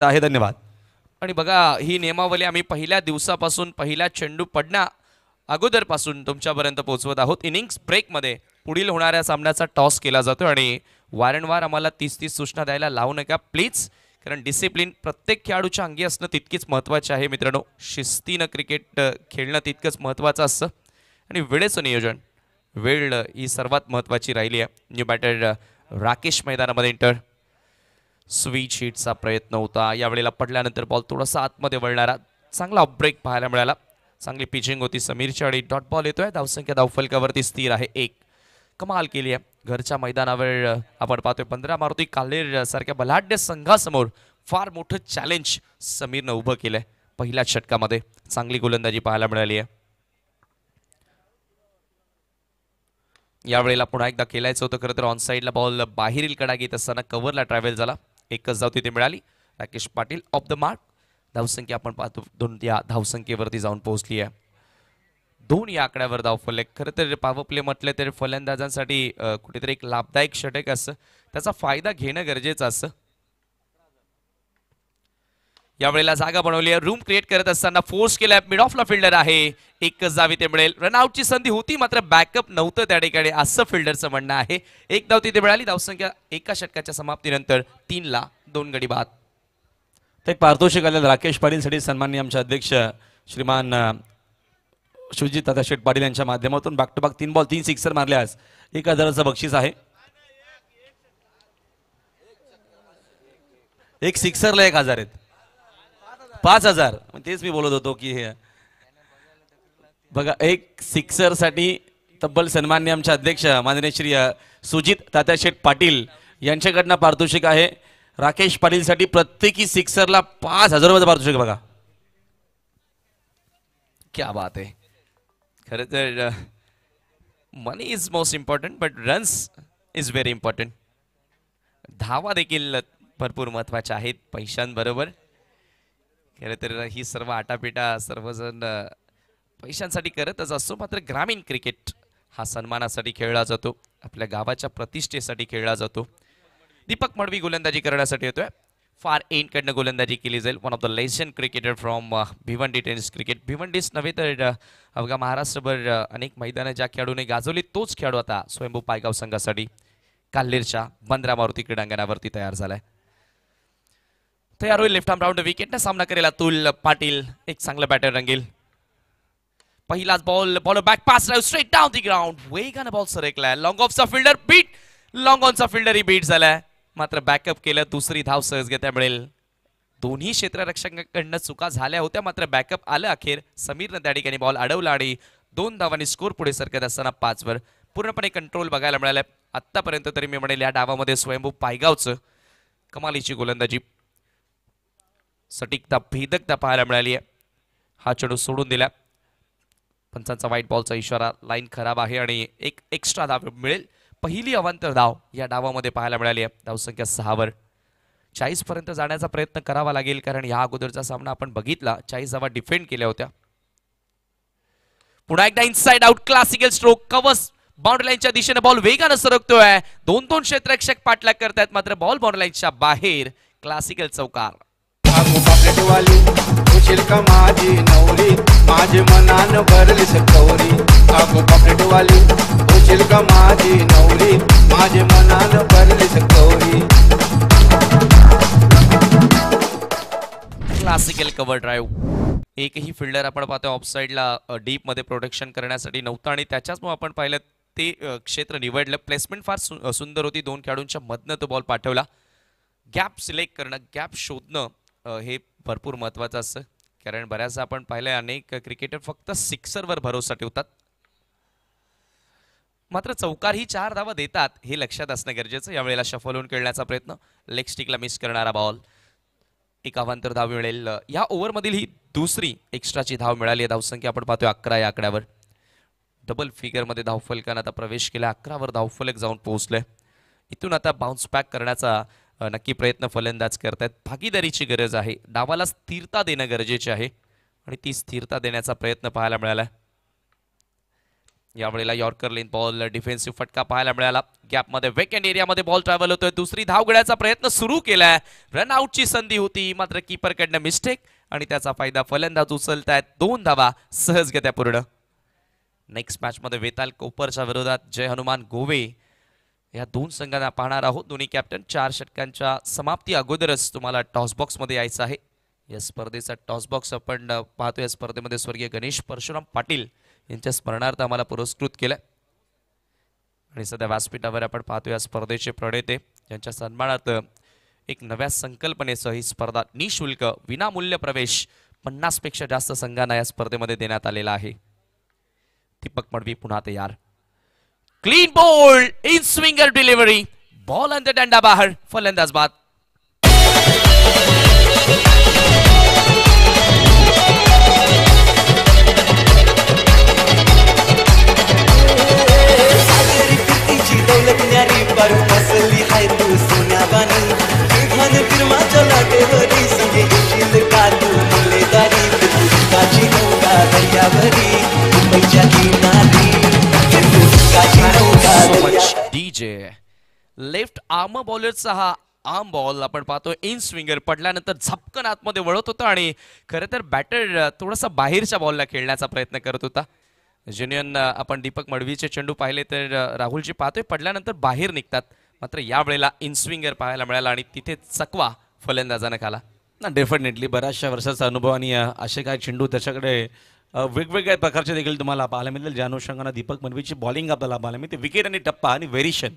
आहे. धन्यवाद. आणि बघा ही नियमावली आम्ही पहिल्या दिवसापासून पहिला चेंडू पडण्या अगोदरपासून तुमच्यापर्यंत पोहोचवत आहोत. इनिंग्स ब्रेकमध्ये पुढील होणाऱ्या सामन्याचा टॉस केला जातो आणि वारंवार आम्हाला 30-30 सूचना द्यायला लावू नका प्लीज, कारण डिसिप्लिन प्रत्येक खेळाडूच्या अंगी असणं तितकीच महत्त्वाचे आहे मित्रांनो. शिस्तीनं क्रिकेट खेळणं तितकंच महत्त्वाचं असतं आणि वेळेचं नियोजन, वेळ ही सर्वात महत्त्वाची राहिली आहे. न्यू बॅटर राकेश मैदानामध्ये एंटर. स्वीच हिटचा प्रयत्न होता, यावेळेला पडल्यानंतर बॉल थोडासा आतमध्ये वळणारा चांगला ब्रेक पाहायला मिळाला. चांगली पिचिंग होती समीरची आणि डॉट बॉल येतोय. धावसंख्या धावफलकावरती स्थिर आहे 1. कमाल केली आहे. घरच्या मैदानावर आपण पाहतोय 15 मारुती काल्हेर सारख्या बलाढ्य संघासमोर फार मोठं चॅलेंज समीरनं उभं केलंय. पहिल्या षटकामध्ये चांगली गोलंदाजी पाहायला मिळाली आहे. यावेळेला पुन्हा एकदा खेळायचं होतं खरं तर ऑन साईडला बॉल बाहेरील कडा घेत असताना कव्हरला ट्रॅव्हल झाला. एकच धाव तिथे मिळाली. Rakesh Patil off the mark. धावसंख्या आपण पाहतो 2 या धावसंख्येवरती जाऊन पोहोचली आहे. 2 या आकड्यावर धाव फलक. खरं तर पॉवर प्ले म्हटलं तर फलंदाजांसाठी कुठेतरी एक लाभदायक षटक असतं, त्याचा फायदा घेणं गरजेचं असतं. यावेळेला जागा बनवली आहे. रूम क्रिएट करत असताना फोर्स केलाय. मिड ऑफला फिल्डर आहे. एकच जावी ते मिळेल. रनआउटची संधी होती मात्र बॅकअप नव्हतं त्या ठिकाणी असं फिल्डरचं म्हणणं आहे. एक धाव तिथे मिळाली. धावसंख्या एका षटकाच्या समाप्तीनंतर 3ला 2 गडी बाद. तर एक पारितोषिक आलेलं राकेश पाटीलसाठी सन्माननीय आमचे अध्यक्ष श्रीमान शिवजी तात्याशेठ पाटील यांच्या माध्यमातून back to back 3 ball 3 sixer मारल्यास 1000चं बक्षीस आहे. एक सिक्सरला 1000 आहेत. 5000. तेच मी बोलत होतो की हे बघा एक सिक्सर साठी तब्बल सन्माननीय आमचे अध्यक्ष माननीय श्री सुजित तात्याशेठ पाटील यांच्याकडनं पारितोषिक आहे. राकेश पाटीलसाठी प्रत्येकी सिक्सरला 5000 रुपयाचं पारितोषिक. बघा क्या बात आहे. खरं तर money is most important but runs is very important. धावा देखील भरपूर महत्त्वाच्या आहेत पैशांबरोबर. खरं तर ही सर्व आटापिटा सर्वजण पैशांसाठी करतच असतो, मात्र ग्रामीण क्रिकेट हा सन्मानासाठी खेळला जातो, आपल्या गावाच्या प्रतिष्ठेसाठी खेळला जातो. दीपक मडवी गोलंदाजी करण्यासाठी येतोय. फार एंडकडनं गोलंदाजी केली जाईल. One of the legend cricketer from Bhiwandi tennis cricket. भिवंडीच नव्हे तर अवघा महाराष्ट्रभर अनेक मैदानं ज्या खेळाडूने गाजवली तोच खेळाडू आता स्वयंभू पायगाव संघासाठी काल्हेरच्या बंद्रा मारुती क्रीडांगणावरती तयार झालाय. तयार होईल लेफ्ट आर्म राऊंड विकेटने सामना करेल अतुल पाटील. एक चांगला बॅटर रंगेल. पहिलाच ball back pass straight down the ground. वेगाने बॉल सरकलाय. लॉंग ऑफचा फिल्डर बीट. लॉंग ऑनचा फिल्डरही बीट झालाय, मात्र बॅकअप केलं. दुसरी धाव सहज घेता मिळेल. दोन्ही क्षेत्ररक्षकांकडनं चुका झाल्या होत्या, मात्र बॅकअप आलं अखेर. समीरनं त्या ठिकाणी बॉल अडवला आणि 2 धावांनी स्कोर पुढे सरकत असताना 5 वर पूर्णपणे कंट्रोल बघायला मिळालाय. आतापर्यंत तरी मी म्हणेल या डावामध्ये स्वयंभू पायगावचं कमालीची गोलंदाजी, सटीकता भेदकता पाहायला मिळाली आहे. हा चेंडू सोडून दिला. पंचांचा व्हाईट बॉलचा इशारा. लाईन खराब आहे आणि एक एक्स्ट्रा धाव मिळेल. पहिली अवांतर धाव या डावामध्ये पाहायला मिळाली आहे. धावसंख्या 6 वर. 40 पर्यंत जाण्याचा प्रयत्न करावा लागेल, कारण या अगोदरचा सामना आपण बघितला 40 धावा डिफेंड केल्या होत्या. पुन्हा एकदा inside out classical stroke. Covers boundary लाईनच्या दिशेने बॉल वेगानं सरकतोय. 2-2 क्षेत्ररक्षक पाठलाग करतायत, मात्र बॉल बाउंड्री लाईनच्या बाहेर. क्लासिकल चौकार. वाली होशील का माझी नवरी, माझे मनान भरली सकवरी. काकू पॉकेट वाली होशील का माझी नवरी, माझे मनान भरली सकवरी. Classical cover drive. एकही फिल्डर आपण पाहतो ऑफसाईडला डीप मध्ये प्रोटेक्शन करण्यासाठी नव्हतं आणि त्याच्याचमुळे आपण पाहिलं ते क्षेत्र निवडलं. प्लेसमेंट फार सुंदर होती. 2 खेळाडूंच्या मधनं तो बॉल पाठवला. गॅप सिलेक्ट करणं, गॅप शोधणं हे भरपूर महत्त्वाचं असतं, कारण बऱ्याचदा आपण पाहिलंय अनेक क्रिकेटर फक्त सिक्सरवर भरोसा ठेवतात, मात्र चौकार ही 4 धावा देतात हे लक्षात असणं गरजेचं. यावेळेला शफल होऊन खेळण्याचा प्रयत्न. लेग स्टिकला मिस करणारा बॉल. एक अवांतर धाव मिळेल. या ओव्हरमधील ही दुसरी एक्स्ट्राची धाव मिळाली आहे. धावसंख्या आपण पाहतोय 11 या आकड्यावर. डबल फिगरमध्ये धावफलकानं आता प्रवेश केला. 11वर धावफलक जाऊन पोहोचले. इथून आता बाउन्स बॅक करण्याचा नक्की प्रयत्न फलंदाज करतायत. भागीदारीची गरज आहे. डावाला स्थिरता देणं गरजेचे आहे आणि ती स्थिरता देण्याचा प्रयत्न पाहायला मिळाला. यावेळेला यॉर्कर लेन बॉल डिफेन्सिव्ह फटका पाहायला मिळाला. गॅपमध्ये वेकेंड एरियामध्ये बॉल ट्रॅव्हल होतोय. दुसरी धाव घेण्याचा प्रयत्न सुरू केलाय. रनआउटची संधी होती मात्र कीपरकडनं मिस्टेक आणि त्याचा फायदा फलंदाज उचलतायत. 2 धावा सहजगत्या पूर्ण. नेक्स्ट मॅचमध्ये वेताल कोपरच्या विरोधात जय हनुमान गोवे या 2 संघांना पाहणार आहोत. दोन्ही कॅप्टन 4 षटकांच्या समाप्ती अगोदरच तुम्हाला टॉस बॉक्समध्ये यायचं आहे. या स्पर्धेचा टॉस बॉक्स आपण पाहतो. या स्पर्धेमध्ये स्वर्गीय गणेश परशुराम पाटील यांच्या स्मरणार्थ आम्हाला पुरस्कृत केलं आणि सध्या व्यासपीठावर आपण पाहतो या स्पर्धेचे प्रणेते यांच्या सन्मानार्थ एक नव्या संकल्पनेसह ही स्पर्धा निशुल्क विनामूल्य प्रवेश 50 पेक्षा जास्त संघांना या स्पर्धेमध्ये देण्यात आलेला आहे. दीपक मडवी पुन्हा तयार. Clean bowled in swinger delivery. Ball अंदर डंडा बाहेर. फलंदाज बाद. डीजे लेफ्ट आर्म बॉलरचा हा आर्म बॉल आपण पाहतोय इन स्विंगर पडल्यानंतर झपकन आतमध्ये वळत होता आणि खरं तर बॅटर थोडासा बाहेरच्या बॉलला खेळण्याचा प्रयत्न करत होता. जेन्युअन आपण दीपक मडवीचे चेंडू पाहिले तर राहुलजी पाहतोय पडल्यानंतर बाहेर निघतात मात्र यावेळेला इन स्विंगर पाहायला मिळाला आणि तिथे चकवा फलंदाजानं खाला. ना डेफिनेटली बऱ्याचशा वर्षाचा अनुभव आणि असे काय चेंडू त्याच्याकडे वेगवेगळ्या प्रकारचे देखील तुम्हाला पाहायला मिळेल. ज्या अनुषंगाने दीपक मडवीची बॉलिंग आपल्याला पाहायला मिळते. विकेट आणि टप्पा आणि व्हेरिएशन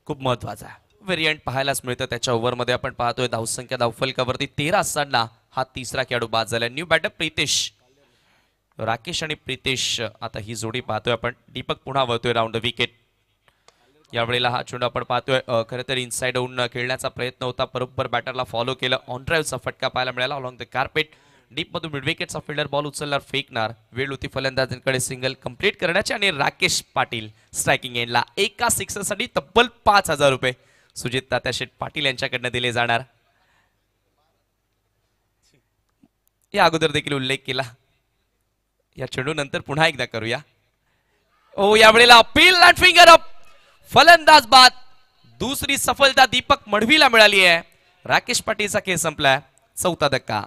खूप महत्वाचा आहे. व्हेरियंट पाहायलाच मिळतं त्याच्या ओव्हरमध्ये. आपण पाहतोय धावसंख्या धावफलकावरती 13 असताना हा तिसरा खेळाडू बाद झाला. New batter Pritesh. राकेश आणि प्रितेश आता ही जोडी पाहतोय आपण. दीपक पुन्हा वळतोय राऊंड द विकेट. यावेळेला हा चेंडू आपण पाहतोय खरं तर इनसाइड होऊन खेळण्याचा प्रयत्न होता. बरोबर बॅटरला फॉलो केलं. ऑन ड्राईव्हचा फटका पाहायला मिळाला ऑलॉंग द कार्पेट. डीप मधून मिड विकेटचा फिल्डर बॉल उचलणार फेकणार. वेळ होती फलंदाजांकडे सिंगल कंप्लीट करण्याची आणि राकेश पाटील स्ट्रायकिंग एंडला. एका सिक्सरसाठी तब्बल 5,000 रुपये सुजित तात्याशेठ पाटील यांच्याकडनं दिले जाणार. या अगोदर देखील उल्लेख केला. या चेंडू नंतर पुन्हा एकदा करूया. ओ यावेळेला अपील अँड फिंगर अप. फलंदाज बाद. दुसरी सफलता दीपक मडवीला मिळाली आहे. राकेश पाटीलचा खेळ संपलाय. 4था धक्का.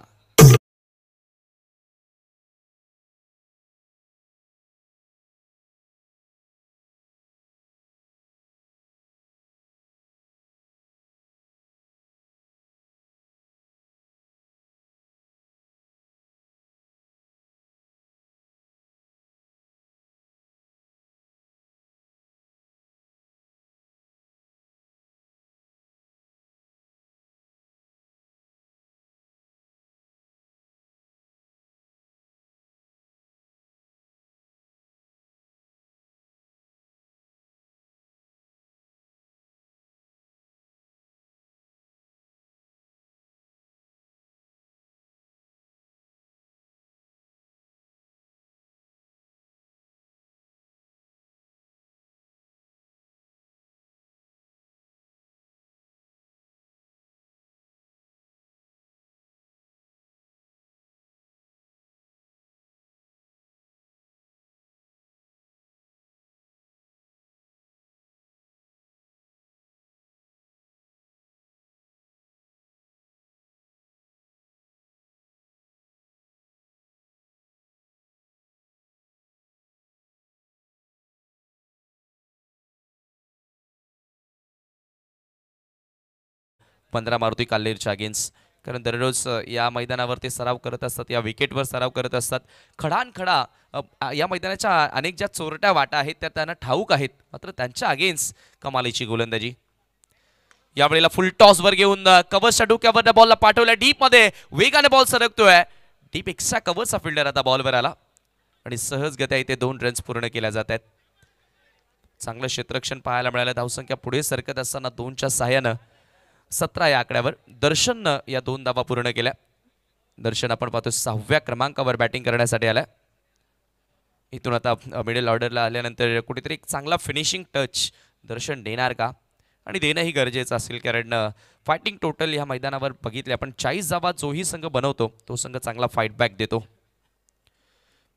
पंधरा मारुती काल्लेरच्या अगेन्स्ट. कारण दररोज या मैदानावर ते सराव करत असतात. या विकेटवर सराव करत असतात. खडानखडा या मैदानाच्या अनेक ज्या चोरट्या वाटा आहेत त्या त्यांना ठाऊक आहेत. मात्र त्यांच्या अगेन्स्ट कमालीची गोलंदाजी. यावेळेला फुल टॉस वर घेऊन कव्हरच्या डोक्यावर बॉलला पाठवल्या. डीप मध्ये वेगाने बॉल सरकतोय. डीप एक्स्ट्रा कव्हरचा फिल्डर आता बॉलवर आला आणि सहजगत्या इथे 2 रन्स पूर्ण केल्या जात आहेत. चांगलं क्षेत्ररक्षण पाहायला मिळालं. धावसंख्या पुढे सरकत असताना 2च्या सहाय्यानं 17 या आकड्यावर. दर्शन या 2 धावा पूर्ण केल्या. दर्शन आपण पाहतो 6व्या क्रमांकावर बॅटिंग करण्यासाठी आलाय. इथून आता मिडल ऑर्डरला आल्यानंतर कुठेतरी एक चांगला फिनिशिंग टच दर्शन देणार का, आणि देणंही गरजेचं असेल, कारण फायटिंग टोटल ह्या मैदानावर बघितले आपण 40 धावा जोही संघ बनवतो तो संघ चांगला फाईट बॅक देतो.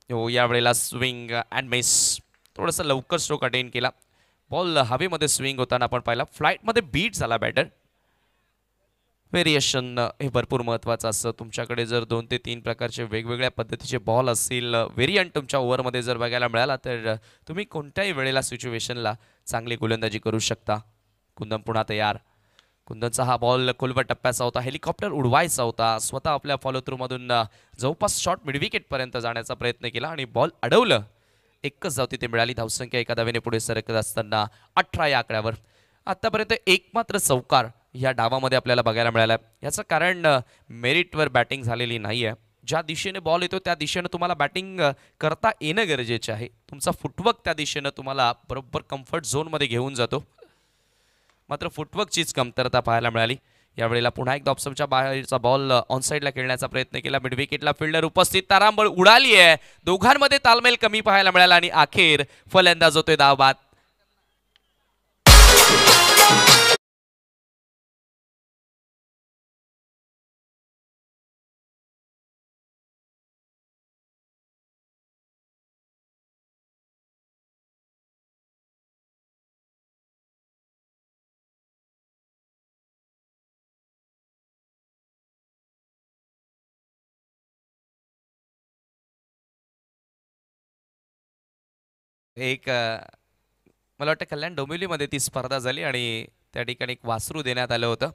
यावेळेला स्विंग अँड मिस, थोडंसं लवकर स्ट्रोक अटेन केला. बॉल हवेमध्ये स्विंग होताना आपण पाहिला, फ्लाईटमध्ये बीट झाला बॅटर. व्हेरिएशन हे भरपूर महत्त्वाचं असतं. तुमच्याकडे जर 2 ते 3 प्रकारचे वेगवेगळ्या पद्धतीचे बॉल असतील, व्हेरियंट तुमच्या ओव्हरमध्ये जर बघायला मिळाला, तर तुम्ही कोणत्याही वेळेला सिच्युएशनला चांगली गोलंदाजी करू शकता. कुंदन पुन्हा तयार. कुंदनचा हा बॉल खोलवर टप्प्याचा होता, हेलिकॉप्टर उडवायचा होता. स्वतः आपल्या फॉलो थ्रूमधून जवळपास शॉर्ट मिडविकेटपर्यंत जाण्याचा प्रयत्न केला आणि बॉल अडवलं. एकच धाव तिथे मिळाली. धावसंख्या एका धावेने पुढे सरकत असताना 18 या आकड्यावर. आतापर्यंत एक मात्र चौकार या डावामध्ये आपल्याला बघायला मिळाला. याचं कारण मेरिटवर बॅटिंग झालेली नाही आहे. ज्या दिशेने बॉल येतो त्या दिशेनं तुम्हाला बॅटिंग करता येणं गरजेचं आहे. तुमचा फुटवर्क त्या दिशेनं तुम्हाला बरोबर कम्फर्ट झोनमध्ये घेऊन जातो. मात्र फुटवर्कचीच कमतरता पाहायला मिळाली. यावेळेला पुन्हा एकदा ऑप्शनच्या बाहेरचा बॉल ऑनसाईडला खेळण्याचा प्रयत्न केला. मिड विकेटला फिल्डर उपस्थित, तारांबळ उडाली आहे. दोघांमध्ये तालमेल कमी पाहायला मिळाला आणि अखेर फलंदाज होतोय धावबाद. एक मला वाटतं कल्याण डोंबिवलीमध्ये ती स्पर्धा झाली आणि त्या ठिकाणी एक वासरू देण्यात आलं होतं.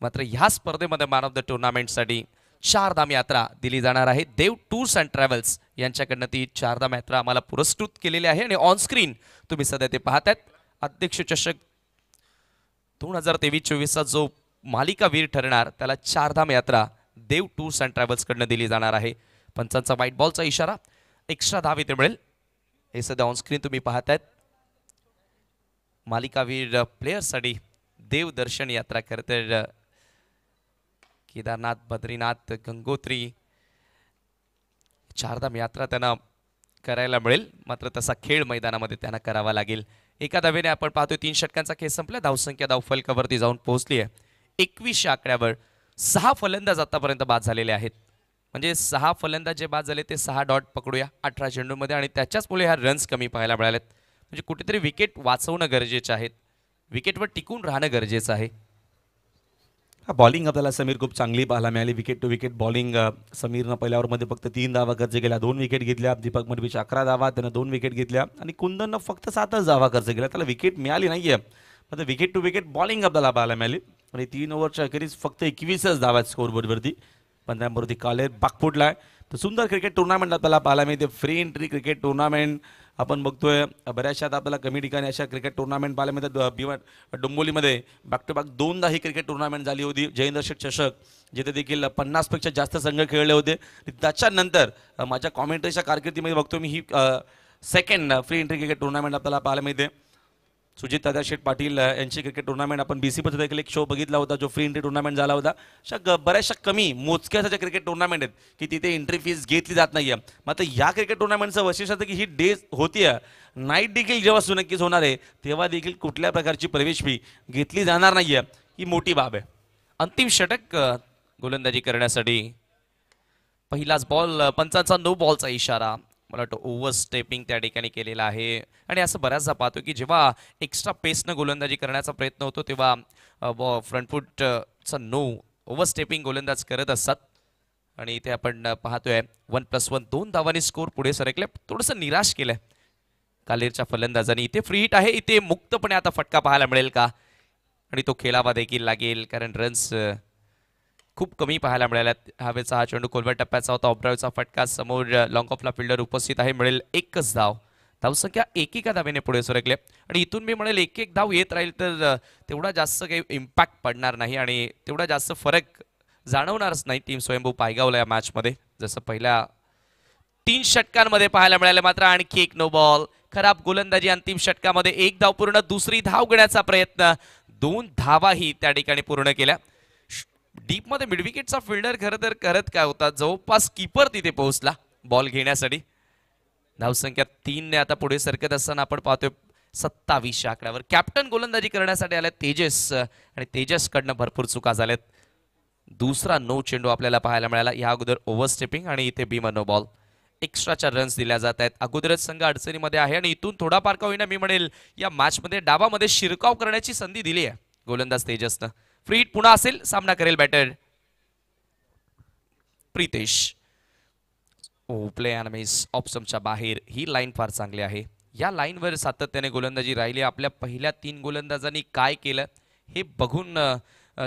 मात्र ह्या स्पर्धेमध्ये मॅन ऑफ द टुर्नामेंटसाठी 4 धाम यात्रा दिली जाणार आहे. देव टूर्स अँड ट्रॅव्हल्स यांच्याकडनं ती 4 धाम यात्रा आम्हाला पुरस्कृत केलेली आहे आणि ऑनस्क्रीन तुम्ही सध्या ते पाहतायत. अध्यक्ष चषक 2023-24चा जो मालिकावीर ठरणार त्याला 4 धाम यात्रा देव टूर्स अँड ट्रॅव्हल्सकडनं दिली जाणार आहे. पंचांचा व्हाईट बॉलचा इशारा, एक्स्ट्रा धाव इथे मिळेल. हे सध्या ऑनस्क्रीन तुम्ही पाहतायत. मालिकावीर प्लेयर्ससाठी देव दर्शन यात्रा करते. केदारनाथ, बद्रीनाथ, गंगोत्री 4 धाम यात्रा त्यांना करायला मिळेल. मात्र तसा खेळ मैदानामध्ये त्यांना करावा लागेल. एका धावेने आपण पाहतोय 3 षटकांचा खेळ संपला. धावसंख्या धावफलकावरती जाऊन पोहोचली आहे 21 आकड्यावर. 6 फलंदाज आतापर्यंत बाद झालेले आहेत. म्हणजे 6 फलंदाज जे बाद झाले ते 6 डॉट पकडूया 18 चेंडूमध्ये, आणि त्याच्याचमुळे ह्या रन्स कमी पाहायला मिळालेत. म्हणजे कुठेतरी विकेट वाचवणं गरजेचं आहे, विकेटवर टिकून राहणं गरजेचं आहे. बॉलिंग आपल्याला समीर खूप चांगली पाहायला मिळाली. Wicket to wicket bowling. समीरनं पहिल्या ओव्हरमध्ये फक्त 3 धावा खर्च केल्या, 2 विकेट घेतल्या. दीपक मडवीच 11 धावा, त्यानं 2 विकेट घेतल्या आणि कुंदननं फक्त 7च धावा खर्च केल्या. त्याला विकेट मिळाली नाहीये. मात्र विकेट टू विकेट बॉलिंग आपल्याला पाहायला मिळाली आणि 3 ओव्हरच्या अखेरीस फक्त 21च धावा स्कोरबोर्डवरती. 15 कालेर बाग फुटलाय. तर सुंदर क्रिकेट टुर्नामेंट आपल्याला पाहायला मिळते. फ्री एंट्री क्रिकेट टुर्नामेंट आपण बघतोय. बऱ्याचशा आपल्याला कमी ठिकाणी अशा क्रिकेट टुर्नामेंट पाहायला मिळतात. डोंबिवलीमध्ये बॅक टू बॅक 2दा ही क्रिकेट टुर्नामेंट झाली होती. जयेंद्र शेठ चषक, जिथे देखील 50पेक्षा जास्त संघ खेळले होते. त्याच्यानंतर माझ्या कॉमेंट्रीच्या कारकिर्दीमध्ये बघतो मी ही second free entry cricket tournament आपल्याला पाहायला मिळते. सुजित दादा शेठ पाटील यांची क्रिकेट टुर्नामेंट आपण BC मध्ये देखील एक शो बघितला होता जो फ्री एंट्री टुर्नामेंट झाला होता. अशा बऱ्याचशा कमी मोजक्या ज्या क्रिकेट टुर्नामेंट आहेत की तिथे एंट्री फीस घेतली जात नाहीये. मात्र या क्रिकेट टुर्नामेंटचं वैशिष्ट्य असतं की ही डे होतीये, नाईट देखील जेव्हा सुनक्कीच होणार आहे तेव्हा देखील कुठल्या प्रकारची प्रवेश फी घेतली जाणार नाहीये. ही मोठी बाब आहे. अंतिम षटक गोलंदाजी करण्यासाठी पहिलाच बॉल, पंचांचा नो बॉलचा इशारा. मला वाटतं ओव्हर स्टेपिंग त्या ठिकाणी केलेला आहे आणि असं बऱ्याचदा पाहतो की जेव्हा एक्स्ट्रा पेसनं गोलंदाजी करण्याचा प्रयत्न होतो तेव्हा फ्रंटफूटचा नो ओव्हर स्टेपिंग गोलंदाज करत असतात. आणि इथे आपण पाहतोय 1+1 2 धावांनी स्कोर पुढे सरकले. थोडंसं निराश केलंय कालेरच्या फलंदाजांनी. इथे फ्री हिट आहे, इथे मुक्तपणे आता फटका पाहायला मिळेल का, आणि तो खेळावा देखील लागेल कारण रन्स खूप कमी पाहायला मिळाल्यात. हवेचा हा चेंडू खोलवर टप्प्याचा होता. ऑफड्राईव्हचा फटका, समोर लॉंग ऑफला फिल्डर उपस्थित आहे. मिळेल 1च धाव. धावसंख्या 1 धावेने पुढे सरकले आणि इथून मी म्हणेल 1 धाव येत राहील तर तेवढा जास्त काही इम्पॅक्ट पडणार नाही आणि तेवढा जास्त फरक जाणवणारच नाही टीम स्वयंभू पायगावला या मॅचमध्ये जसं पहिल्या 3 षटकांमध्ये पाहायला मिळाले. मात्र आणखी एक नो बॉल. खराब गोलंदाजी अंतिम षटकामध्ये. 1 धाव पूर्ण, दुसरी धाव घेण्याचा प्रयत्न 2 धावाही त्या ठिकाणी पूर्ण केल्या. डीपमध्ये मिडविकेटचा फिल्डर खरं तर करत काय होता, जवळपास कीपर तिथे पोहोचला बॉल घेण्यासाठी. धावसंख्या 3 ने आता पुढे सरकत असताना आपण पाहतोय 27 आकड्यावर. कॅप्टन गोलंदाजी करण्यासाठी आले तेजस आणि तेजसकडनं भरपूर चुका झाल्यात. दुसरा नो चेंडू आपल्याला पाहायला मिळाला. या अगोदर ओव्हरस्टेपिंग आणि इथे बीमा नो बॉल. एक्स्ट्राच्या रन्स दिल्या जात आहेत. अगोदरच संघ अडचणीमध्ये आहे आणि इथून थोडाफार का होईना मी म्हणेल या मॅचमध्ये डावामध्ये शिरकाव करण्याची संधी दिली आहे गोलंदाज तेजसनं. फ्री हिट पुन्हा असेल, सामना करेल batter Pritesh. Play and miss ऑप्शनच्या बाहेर. ही लाईन फार चांगली आहे. या लाईनवर सातत्याने गोलंदाजी राहिली. आपल्या पहिल्या 3 गोलंदाजांनी काय केलं हे बघून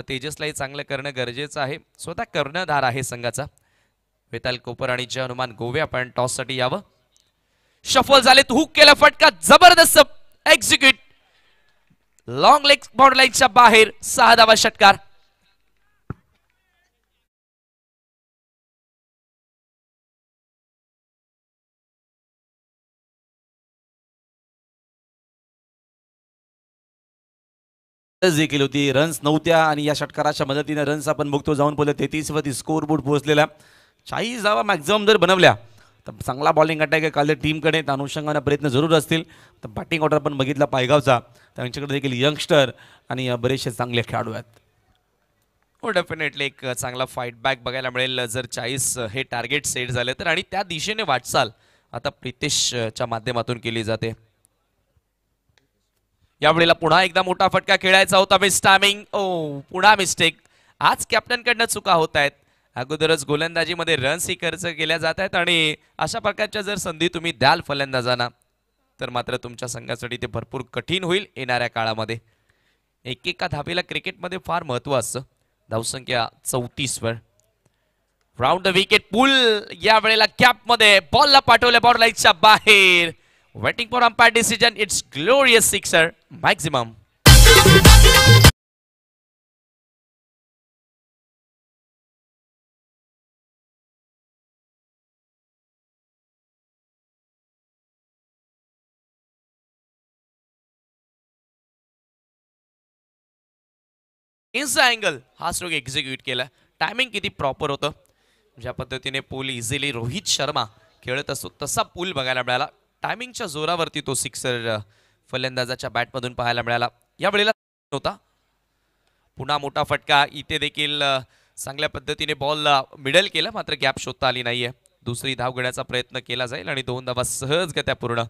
तेजसलाही चांगलं करणं गरजेचं आहे. स्वतः कर्णधार आहे संघाचा. वेताल कोपर आणि जय हनुमान गोवे आपण टॉससाठी यावं. शफल झाले, हुक केला, फटका जबरदस्त एक्झिक्यूट. लॉंग लेग बाउंड्री लाईनच्या बाहेर 6 धावा षटकार. देखील होती. रन्स नव्हत्या आणि या षटकाराच्या मदतीने रन्स आपण बघतो जाऊन पोहोचले 33 वरती स्कोर बोर्ड पोहोचलेला. 40 धावा मॅक्झिमम जर बनवल्या तर चांगला बॉलिंग अटॅक आहे काल टीमकडे. त्या अनुषंगाने प्रयत्न जरूर असतील. तर बॅटिंग ऑर्डर पण बघितला पायगावचा, त्यांच्याकडे देखील यंगस्टर आणि बरेचसे चांगले खेळाडू आहेत. हो, डेफिनेटली एक चांगला फाईट बॅक बघायला मिळेल जर 40 हे टार्गेट सेट झाले तर. आणि त्या दिशेने वाटचाल आता प्रितेशच्या माध्यमातून केली जाते. यावेळेला पुन्हा एकदा मोठा फटका खेळायचा होता. Miss timing. पुन्हा मिस्टेक. आज कॅप्टनकडनं चुका होत आहेत. अगोदरच गोलंदाजीमध्ये रन्सही खर्च केल्या जात आहेत आणि अशा प्रकारच्या जर संधी तुम्ही द्याल फलंदाजांना तर मात्र तुमच्या संघासाठी ते भरपूर कठीण होईल येणाऱ्या काळामध्ये. एकेका धावेला क्रिकेटमध्ये फार महत्व असतं. धावसंख्या 34 वर. राऊंड द विकेट पुल. यावेळेला कॅपमध्ये बॉलला पाठवल्या बॉर्डर लाईनच्या बाहेर. Waiting for umpire decision. It's glorious sixer maximum. इंचा अँगल हा स्ट्रोक एक्झिक्यूट केला. टायमिंग किती प्रॉपर होतं. ज्या पद्धतीने पूल इझिली रोहित शर्मा खेळत असतो तसा पूल बघायला मिळाला. टायमिंगच्या जोरावरती तो सिक्सर फलंदाजाच्या बॅटमधून पाहायला मिळाला. यावेळेला होता पुन्हा मोठा फटका. इथे देखील चांगल्या पद्धतीने बॉल मिडल केला मात्र गॅप शोधता आली नाहीये. दुसरी धाव घेण्याचा प्रयत्न केला जाईल आणि 2 धावा सहजगत्या पूर्ण.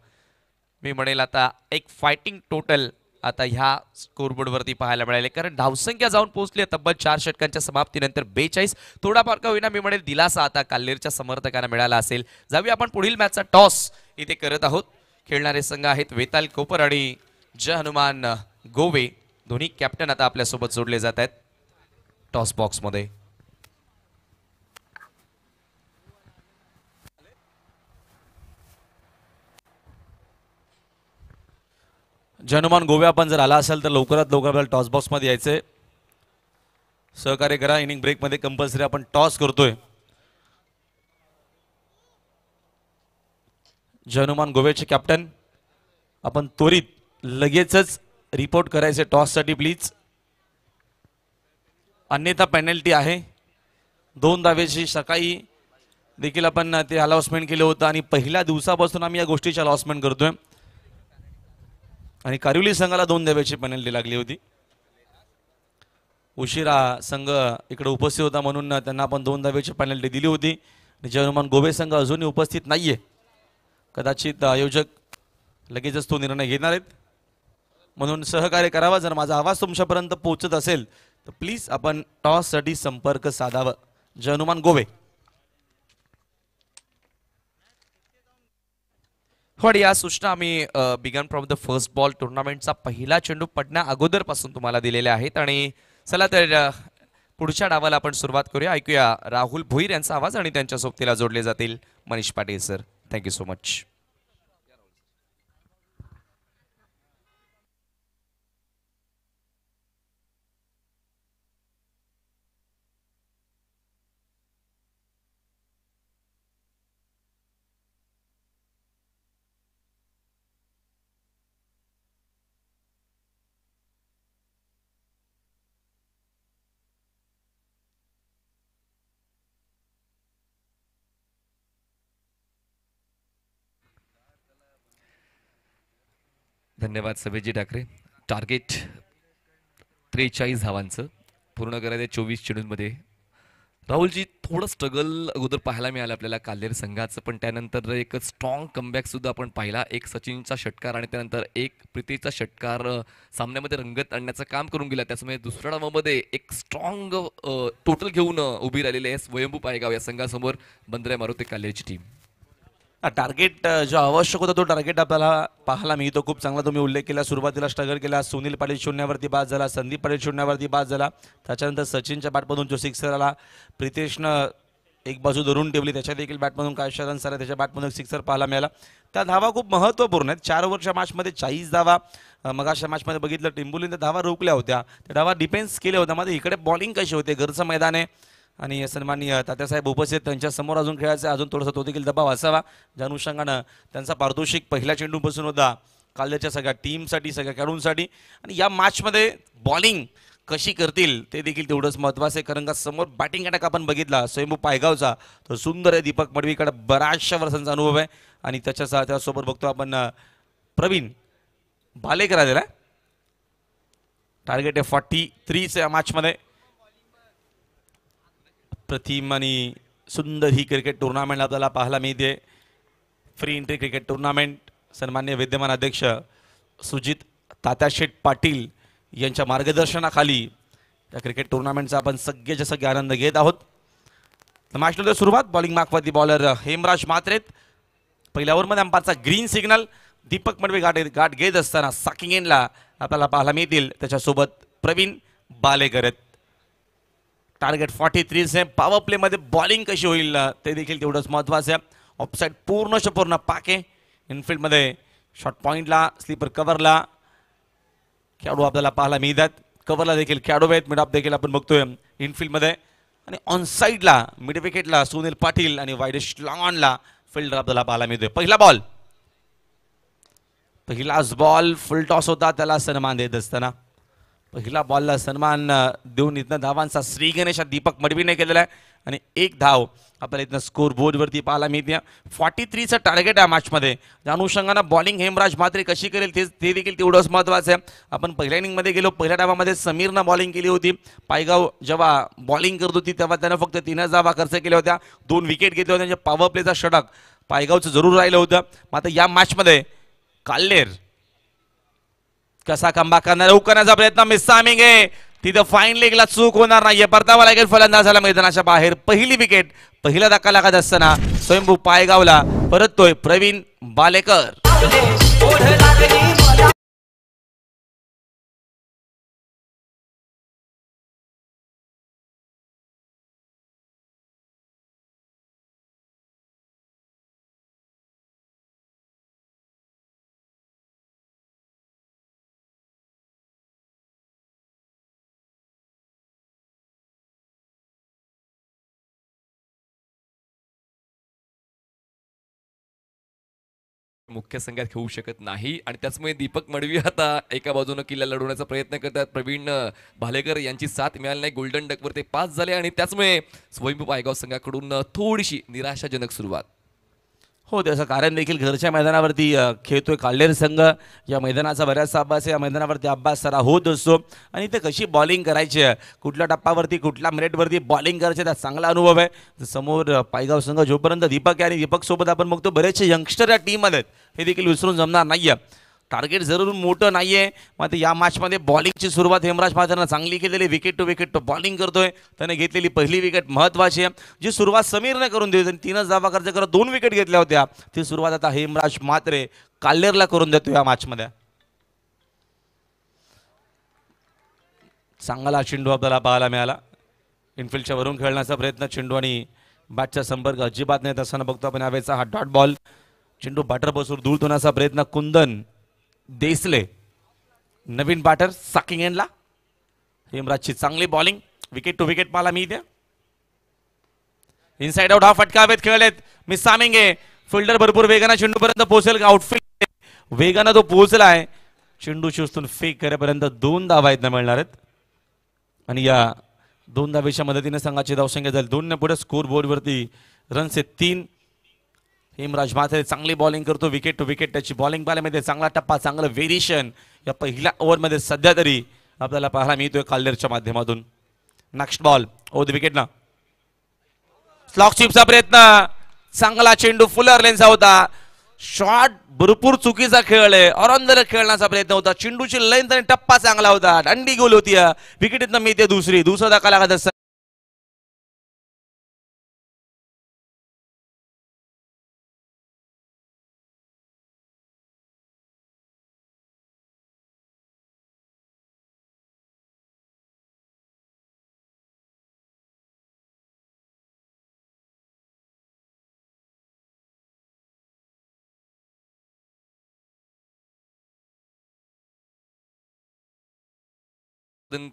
मी म्हणेल आता एक फायटिंग टोटल आता ह्या स्कोरबोर्डवरती पाहायला मिळाले कारण धावसंख्या जाऊन पोहोचली तब्बल 4 षटकांच्या समाप्तीनंतर 42. थोडाफार का होईना मी म्हणेल दिलासा आता काल्लेरच्या समर्थकांना मिळाला असेल. जाऊया आपण पुढील मॅचचा टॉस इथे करत आहोत. खेळणारे संघ आहेत वेताल कोपर आणि जय हनुमान गोवे. दोन्ही कॅप्टन आता आपल्यासोबत जोडले जात आहेत टॉस बॉक्समध्ये. जय हनुमान गोवे आपण जर आला असेल तर लवकरात लवकर आपल्याला टॉस बॉक्समध्ये यायचंय. सहकार्य करा. इनिंग ब्रेकमध्ये कंपल्सरी आपण टॉस करतोय. जय हनुमान गोवेचे कॅप्टन आपण त्वरित लगेचच रिपोर्ट करायचे टॉससाठी प्लीज. अन्यथा पेनल्टी आहे. 2 धावेची सकाळी देखील आपण ते अलाउन्समेंट केलं होतं आणि पहिल्या दिवसापासून आम्ही या गोष्टीची अलाउन्समेंट करतोय आणि कारिवली संघाला 2 धावेची पेनल्टी लागली होती. उशिरा संघ इकडे उपस्थित होता म्हणून त्यांना आपण 2 धावेची पेनल्टी दिली होती. जय हनुमान गोवे संघ अजूनही उपस्थित नाहीये. कदाचित आयोजक लगेचच तो निर्णय घेणार आहेत म्हणून सहकार्य करावा. जर माझा आवाज तुमच्यापर्यंत पोहोचत असेल तर प्लीज आपण टॉससाठी संपर्क साधावा. जय हनुमान गोवे. पण या सूचना आम्ही begin from the first ball टुर्नामेंटचा पहिला चेंडू पडण्या अगोदरपासून तुम्हाला दिलेल्या आहेत. आणि चला तर पुढच्या डावाला आपण सुरुवात करूया. ऐकूया राहुल भोईर यांचा आवाज आणि त्यांच्या सोबतीला जोडले जातील Manish Patil sir. Thank you so much. धन्यवाद समीरजी ठाकरे. टार्गेट 43 धावांचं पूर्ण करायचं 24 चेंडूंमध्ये. राहुलजी, थोडं स्ट्रगल अगोदर पाहायला मिळालं आपल्याला काल्हेर संघाचं, पण त्यानंतर एक स्ट्रॉंग कमबॅक सुद्धा आपण पाहिला. एक सचिनचा षटकार आणि त्यानंतर एक प्रीतीचा षटकार सामन्यामध्ये रंगत आणण्याचं काम करून गेला. त्याच्यामुळे दुसऱ्या डावामध्ये एक स्ट्रॉंग टोटल घेऊन उभी राहिलेली आहे स्वयंभू पायगाव या संघासमोर बंदरे मारुती काल्हेरची टीम. टार्गेट जो आवश्यक होता तो टार्गेट आपल्याला पाहायला मिळतो. खूप चांगला तुम्ही उल्लेख केला. सुरुवातीला स्ट्रगल केला. सुनील पाटील शून्यावरती बाद झाला, संदीप पाटील शून्यावरती बाद झाला. त्याच्यानंतर सचिनच्या बॅटमधून जो सिक्सर आला, प्रितेशनं एक बाजू धरून ठेवली, त्याच्या देखील बॅटमधून काय रन्स आला, त्याच्या बॅटमधून सिक्सर पाहायला मिळाला. त्या धावा खूप महत्त्वपूर्ण आहेत. 4 ओव्हरच्या मॅचमध्ये 40 धावा. मगाच्या मॅचमध्ये बघितलं टिंबुलीने धावा रोखल्या होत्या, त्या धावा डिफेन्स केल्या होत्या. मध्ये इकडे बॉलिंग कशी होते, घरचं मैदान आहे आणि सन्माननीय तात्यासाहेब उपस्थित, त्यांच्या समोर अजून खेळायचं, अजून थोडंसं तो देखील दबाव असावा. ज्या अनुषंगानं त्यांचा पारितोषिक पहिल्या चेंडूपासून होता कालच्या सगळ्या टीमसाठी, सगळ्या खेळाडूंसाठी. आणि या मॅचमध्ये बॉलिंग कशी करतील ते देखील तेवढंच महत्त्वाचं आहे, कारण का समोर बॅटिंग अटॅक आपण बघितला स्वयंभू पायगावचा तो सुंदर आहे. दीपक मडवीकडे बऱ्याचशा वर्षांचा अनुभव आहे आणि त्याच्यासोबत बघतो आपण प्रवीण बालेकर आलेला आहे. टार्गेट आहे 43 या मॅचमध्ये. प्रतिम आणि सुंदर ही क्रिकेट टुर्नामेंट आपल्याला पाहायला मिळते. फ्री एंट्री क्रिकेट टुर्नामेंट सन्मान्य विद्यमान अध्यक्ष सुजित तात्याशेठ पाटील यांच्या मार्गदर्शनाखाली या क्रिकेट टुर्नामेंटचा आपण सगळेच्या सगळे आनंद घेत आहोत. मॅचमध्ये सुरुवात बॉलिंग मार्कवरती बॉलर हेमराज म्हात्रे. पहिल्या ओव्हरमध्ये अंपायरचा ग्रीन सिग्नल. दीपक मडवी गाठ घेत असताना साकिंग एंडला आपल्याला पाहायला मिळतील त्याच्यासोबत प्रवीण बालेकर आहेत. टार्गेट 43 आहे. पॉवर प्लेमध्ये बॉलिंग कशी होईल ते देखील तेवढंच महत्त्वाचं आहे. ऑफसाईड पूर्ण पाक आहे. इनफिल्डमध्ये शॉर्ट पॉईंटला, स्लीपर कव्हरला खेळाडू आपल्याला पाहायला मिळतात. कव्हरला देखील खेळाडू आहेत. मिड ऑफ देखील आपण बघतोय इनफिल्डमध्ये. आणि ऑन साईडला मिड विकेटला सुनील पाटील आणि वाईडेस्ट लॉनला फिल्डर आपल्याला पाहायला मिळतोय. पहिलाच बॉल फुल टॉस होता, त्याला सन्मान देत असताना पहिला बॉलला सन्मान देऊन इथनं धावांचा श्री गणेश दीपक मडवीने केलेला आहे आणि 1 धाव आपल्याला इथनं स्कोर बोर्डवरती पाहायला मिळते. 43चं टार्गेट आहे मॅचमध्ये. त्या अनुषंगानं बॉलिंग हेमराज म्हात्रे कशी करेल ते देखील तेवढंच महत्त्वाचं आहे. आपण पहिल्या इनिंगमध्ये गेलो, पहिल्या डावामध्ये समीरनं बॉलिंग केली होती. पायगाव जेव्हा बॉलिंग करत होती तेव्हा त्यानं फक्त 3 धावा खर्च केल्या होत्या, 2 विकेट घेतल्या होत्या. त्यांच्या पॉवर प्लेचा षटक पायगावचं जरूर राहिलं होतं. मात्र या मॅचमध्ये काल्हेर कसा कमबॅक करणार, उकरण्याचा प्रयत्न मिसामिंग आहे. तिथं फाईन लेगला चूक होणार नाहीये. परतावा लागेल फलंदाजाला मैदानाच्या बाहेर. पहिली विकेट, पहिला धक्का लागत असताना स्वयंभू पायगावला परततोय प्रवीण बालेकर. मुख्य संघात खेळू शकत नाही आणि त्याचमुळे दीपक मडवी आता एका बाजूनं किल्ला लढवण्याचा प्रयत्न करतात. प्रवीण भालेकर यांची साथ मिळाली नाही. गोल्डन डकवर ते 5 झाले आणि त्याचमुळे स्वयंभू पायगाव संघाकडून थोडीशी निराशाजनक सुरुवात. हो, त्याचं कारण देखील घरच्या मैदानावरती खेळतोय काल्हेर संघ. या मैदानाचा बऱ्याचसा अभ्यास आहे. या मैदानावरती अभ्यास सारा होत असतो आणि ते कशी बॉलिंग करायची आहे, कुठल्या टप्प्यावरती कुठल्या मिनिटवरती बॉलिंग करायचे, त्याचा चांगला अनुभव आहे. समोर पायगाव संघ जोपर्यंत दीपक आहे आणि दीपकसोबत आपण बघतो बरेचसे यंगस्टर या टीममध्ये आहेत, हे देखील विसरून जमणार नाही आहे. टार्गेट जरूर मोठं नाही आहे, मात्र या मॅचमध्ये बॉलिंगची सुरुवात हेमराज म्हात्रेनं चांगली केलेली. विकेट टू बॉलिंग करतोय. त्याने घेतलेली पहिली विकेट महत्त्वाची आहे. जी सुरुवात समीरने करून दिली, 3च धावा खर्च करत 2 विकेट घेतल्या होत्या. ती सुरुवात आता हेमराज म्हात्रे काल्हेरला करून देतो या मॅचमध्ये. चांगला चेंडू आपल्याला पाहायला मिळाला. इनफिल्डच्या वरून खेळण्याचा प्रयत्न, चेंडू आणि बॅटचा संपर्क अजिबात नाही असताना बघतो आपण. यावेळेचा हा डॉट बॉल. चेंडू बॅटरपासून दूर होण्याचा प्रयत्न. कुंदन देसले नवीन बॅटर साकिंग एंडला. हेमराजची चांगली बॉलिंग. विकेट टू विकेट पाहायला मिळते. इनसाइड आउट हा फटकावेत खेळलेत. मिसामिंग आहे. फिल्डर भरपूर वेगाने चेंडूपर्यंत पोहोचेल का? आउटफील्ड वेगाने तो पोहोचलाय. चेंडू शोधून फेक करेपर्यंत 2 धावा आहेत मिळणार आहेत आणि या 2 धावेच्या मदतीने संघाची धावसंख्या झाली 2 ने पुढे. स्कोर बोर्डवरती रन्स आहेत 3. हेमराज माथेरे चांगली बॉलिंग करतो, विकेट टू विकेट त्याची बॉलिंग पाहायला चांगला टप्पा, चांगलं व्हेरिएशन या पहिल्या ओव्हरमध्ये सध्या तरी आपल्याला पाहायला मिळतोय काल्लेरच्या माध्यमातून. Next ball over the wicket ना, स्लॉक चिपचा प्रयत्न, चांगला चेंडू फुलर लेनचा होता, शॉट भरपूर चुकीचा खेळले, औरंदर खेळण्याचा प्रयत्न होता, चेंडूची लेंथ आणि टप्पा चांगला होता, दंडी गोल होती, विकेटीतनं मिळते दुसरा धक्का लागत असताना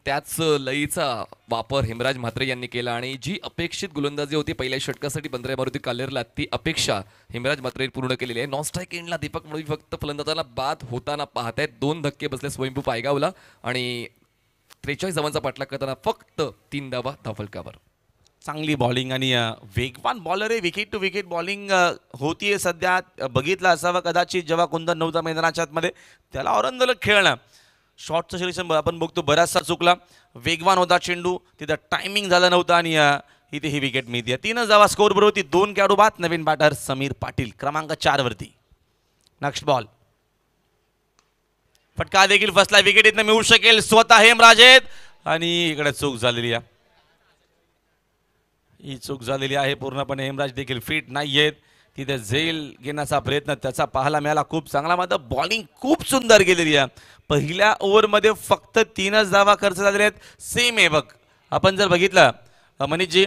त्याच लयीचा वापर हेमराज म्हात्रे यांनी केला आणि जी अपेक्षित गोलंदाजी होती पहिल्या षटकासाठी बंदरे मारुती काल्लेरला, ती अपेक्षा हेमराज म्हात्रे पूर्ण केलेली आहे. नॉन स्ट्राईक एंडला दीपक मुळवी फक्त फलंदाजाला बाद होताना पाहत आहेत. 2 धक्के बसले स्वयंभू पायगावला आणि 43 धावांचा पाठलाग करताना फक्त 3 धावा धावफलकावर. चांगली बॉलिंग आणि वेगवान बॉलर आहे, विकेट टू विकेट बॉलिंग होतीये सध्या. बघितलं असावं कदाचित जेव्हा कुंदन नव्हता मैदानाच्या आतमध्ये, त्याला औरंदर खेळणं, शॉटचं सिलेक्शन आपण बघतो बराचसा चुकला, वेगवान होता चेंडू, तिथं टायमिंग झालं नव्हतं आणि इथे ही विकेट मिळते. 3 धावा स्कोर बरोबर होती, 2 खेळाडू बाद, नवीन बॅटर समीर पाटील क्रमांक 4 वरती. नेक्स्ट बॉल फटका देखील फसला, विकेट इथनं मिळू शकेल स्वतः हेमराज आहेत आणि इकडे चूक झालेली आहे, ही चूक झालेली आहे पूर्णपणे. हेमराज देखील फिट नाही आहेत, तिथे झेल घेण्याचा प्रयत्न त्याचा पाहायला मिळाला, खूप चांगला, मात्र बॉलिंग खूप सुंदर गेलेली आहे. पहिल्या ओव्हरमध्ये फक्त 3च धावा खर्च झालेल्या आहेत. सेम आहे बघ, आपण जर बघितलं मनीषजी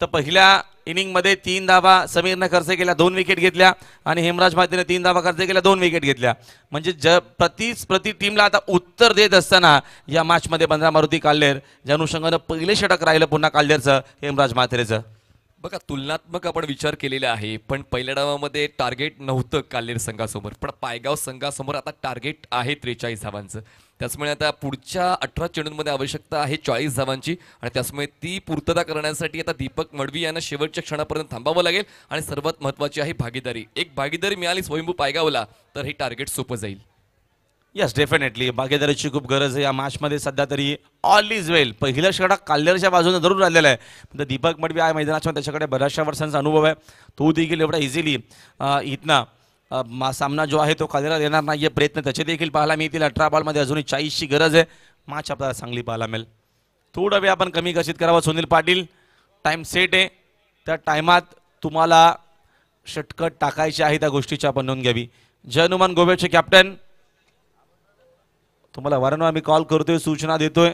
तर पहिल्या इनिंगमध्ये 3 धावा समीरने खर्च केल्या, 2 विकेट घेतल्या आणि हेमराज माथेने 3 धावा खर्च केल्या, 2 विकेट घेतल्या. म्हणजे प्रति टीमला आता उत्तर देत असताना या मॅचमध्ये बंद्रा मारुती काल्लेर ज्या अनुषंगानं पहिले षटक राहिलं पुन्हा काल्लेरचं हेमराज माथेरेचं. बघा तुलनात्मक आपण विचार केलेला आहे, पण पहिल्या डावामध्ये टार्गेट नव्हतं काल्लेर संघासमोर, पण पायगाव संघासमोर आता टार्गेट आहे 43 धावांचं. त्याचमुळे आता पुढच्या 18 चेंडूंमध्ये आवश्यकता आहे 40 धावांची आणि त्याचमुळे ती पूर्तता करण्यासाठी आता दीपक मडवी यांना शेवटच्या क्षणापर्यंत थांबावं लागेल आणि सर्वात महत्त्वाची आहे भागीदारी. एक भागीदारी मिळाली स्वयंभू पायगावला तर हे टार्गेट सोपं जाईल. यस डेफिनेटली भागीदारीची खूप गरज आहे या मॅचमध्ये सध्या तरी. ऑल इज वेल, पहिलं षटक काल्लेरच्या बाजूने जरूर राहिलेलं आहे, पण दीपक मडवी आहे मैदानाच्या, त्याच्याकडे बऱ्याचशा वर्षांचा अनुभव आहे, तो देखील एवढा इझिली इथना सामना जो आहे तो काल्लेरला देणार नाही आहे. प्रयत्न त्याचे देखील पाहायला मिळतील. 18 बॉलमध्ये अजूनही 40ची गरज आहे, मॅच आपल्याला चांगली पाहायला मिळेल. थोडा वेळ आपण कमी कशीत करावं. सुनील पाटील टाइम सेट आहे, त्या टायमात तुम्हाला षटकं टाकायचे आहे, त्या गोष्टीची आपण नोंद घ्यावी. जय हनुमान गोव्याचे कॅप्टन, तुम्हाला वारंवार मी कॉल करतोय, सूचना देतोय.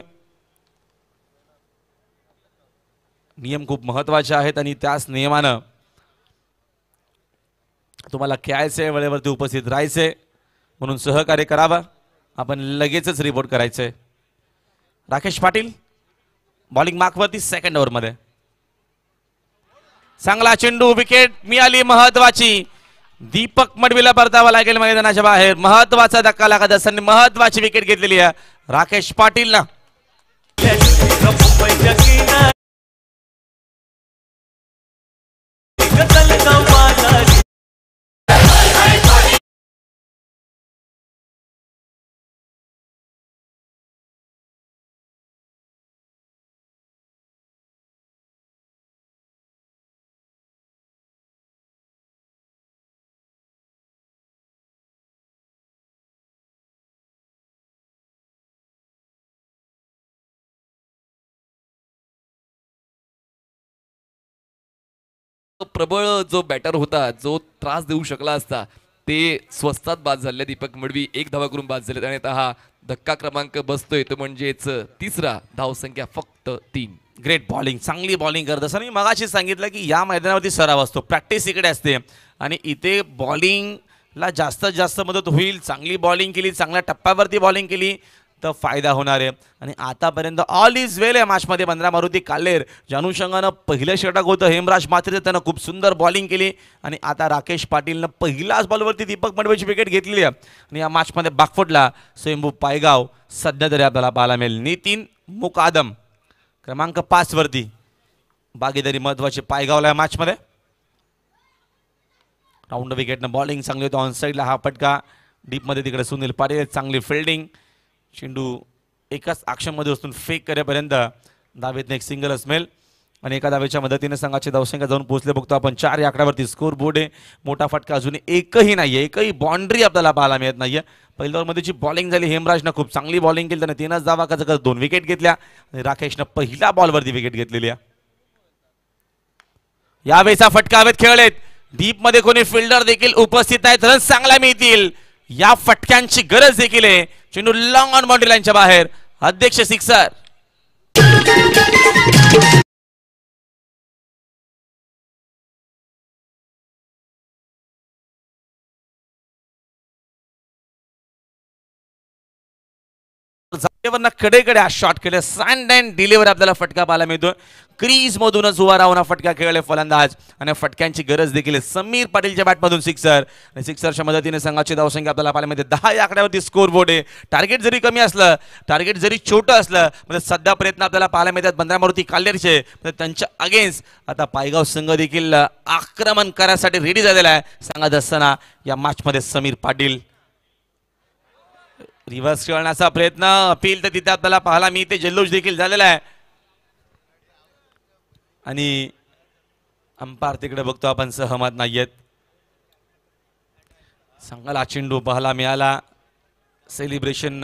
नियम खूप महत्त्वाचे आहेत आणि त्याच नियमानं तुम्हाला खेळायचंय, वेळेवरती उपस्थित राहायचंय, म्हणून सहकार्य करावं. आपण लगेचच रिपोर्ट करायचंय. राकेश पाटील बॉलिंग मार्कवरती सेकंड ओव्हरमध्ये, चांगला चेंडू, विकेट मिळाली महत्वाची. दीपक मडवीला परतावा लागेल मैदानाच्या बाहेर, महत्वाचा धक्का लागत असताना महत्वाची विकेट घेतलेली आहे राकेश पाटीलला. प्रबळ जो बॅटर होता, जो त्रास देऊ शकला असता, ते स्वस्तात बाद झाले. दीपक मडवी 1 धावा करून बाद झाले आणि आता हा धक्का क्रमांक बसतोय तो म्हणजेच 3रा धावसंख्या फक्त 3. ग्रेट बॉलिंग, चांगली बॉलिंग करत असताना मी मगाशी सांगितलं की या मैदानावरती सराव असतो, प्रॅक्टिस इकडे असते आणि इथे बॉलिंगला जास्तीत जास्त मदत होईल. चांगली बॉलिंग केली, चांगल्या टप्प्यावरती बॉलिंग केली तर फायदा होणार आहे. आणि आतापर्यंत ऑल इज वेल या मॅचमध्ये बंद्रा मारुती काल्लेर ज्या अनुषंगानं पहिलं षटक होतं हेमराज माथेरे, त्यानं खूप सुंदर बॉलिंग केली आणि आता राकेश पाटीलनं पहिल्याच बॉलवरती दीपक मडवीची विकेट घेतलेली आहे आणि या मॅचमध्ये बागफुटला स्वयंभू पायगाव सध्या तरी आपल्याला पाहायला मिळेल. नितीन मुकादम क्रमांक 5 वरती भागीदारी महत्वाची पायगावला या मॅचमध्ये. राऊंड विकेटनं बॉलिंग चांगली होती. ऑन साईडला हा फटका डीपमध्ये तिकडे सुनील पाटील चांगली फिल्डिंग. चेंडू एकाच ॲक्शनमध्ये असून फेक करेपर्यंत धावेतनं एक सिंगल असमेल आणि एका धावेच्या मदतीने संघाचे धावसंख्या जाऊन पोहोचले. बघतो आपण 4 या आकड्यावरती स्कोर बोर्ड आहे. मोठा फटका अजून एकही नाहीये, एकही बाउंड्री आपल्याला पाहायला मिळत नाहीये. पहिल्या ओव्हरमध्ये जी बॉलिंग झाली हेमराजनं खूप चांगली बॉलिंग केली. त्याने 3च धावा करत 2 विकेट घेतल्या आणि राकेशनं पहिल्या बॉलवरती विकेट घेतलेली आहे. यावेळेचा फटका हवेत खेळलेत. डीपमध्ये कोणी फिल्डर देखील उपस्थित आहेत. रन्स चांगला मिळतील. या फटक्यांची गरज देखील आहे. चेंडू लॉंग ऑन बाउंड्री लाईनच्या बाहेर. अध्यक्ष सिक्सर. जागेवरनं कडेकडे हा शॉट केले. सँड अँड डिलिव्हर आपल्याला फटका पाहायला मिळतो. क्रीज मधूनच उभा राहून हा फटका खेळले फलंदाज आणि फटक्यांची गरज देखील. समीर पाटीलच्या बॅटमधून सिक्सर आणि सिक्सरच्या मदतीने संघाची धावसंख्या आपल्याला पाहायला मिळते. 10 या आकड्यावरती स्कोर बोर्ड आहे. टार्गेट जरी कमी असलं, टार्गेट जरी छोटं असलं, म्हणजे सध्या प्रयत्न आपल्याला पाहायला मिळतात 15 मारुती काल्लेरचे. त्यांच्या अगेन्स्ट आता पायगाव संघ देखील आक्रमण करायसाठी रेडी झालेला आहे. सांगत असताना या मॅचमध्ये समीर पाटील रिव्हर्स खेळण्याचा प्रयत्न. अपील तर तिथे आपल्याला पाहायला मिळते. जल्लोष देखील झालेला आहे आणि अंपायर तिकडे बघतो आपण सहमत नाहीयेत. संघाला चेंडू पाहायला मिळाला. सेलिब्रेशन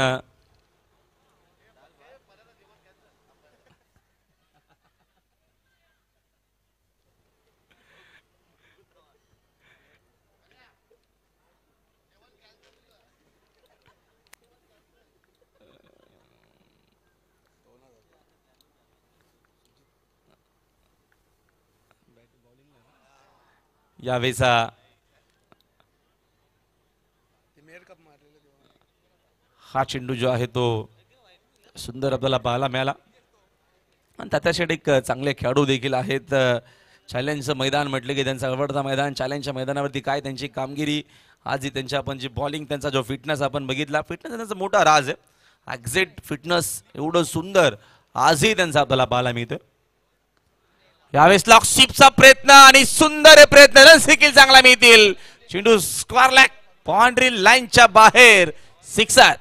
यावेळेचा हा चेंडू जो आहे तो सुंदर आपल्याला पाहायला मिळाला आणि त्याच्यासाठी एक चांगले खेळाडू देखील आहेत. चॅलेंजचं मैदान म्हटलं की त्यांचं आवडतं मैदान. चॅलेंजच्या मैदानावरती काय त्यांची कामगिरी, आज ही त्यांची आपण जी बॉलिंग, त्यांचा जो फिटनेस आपण बघितला. फिटनेस त्यांचा मोठा राज आहे. एक्झॅक्ट फिटनेस एवढं सुंदर आजही त्यांचा आपल्याला पाहायला मिळतं. यावेळेस लॉकशिपचा प्रयत्न आणि सुंदर प्रयत्न. रन्स देखील चांगला मिळतील. चेंडू स्क्वेअर लॅग बाउंड्री लाईनच्या बाहेर. सिक्सर.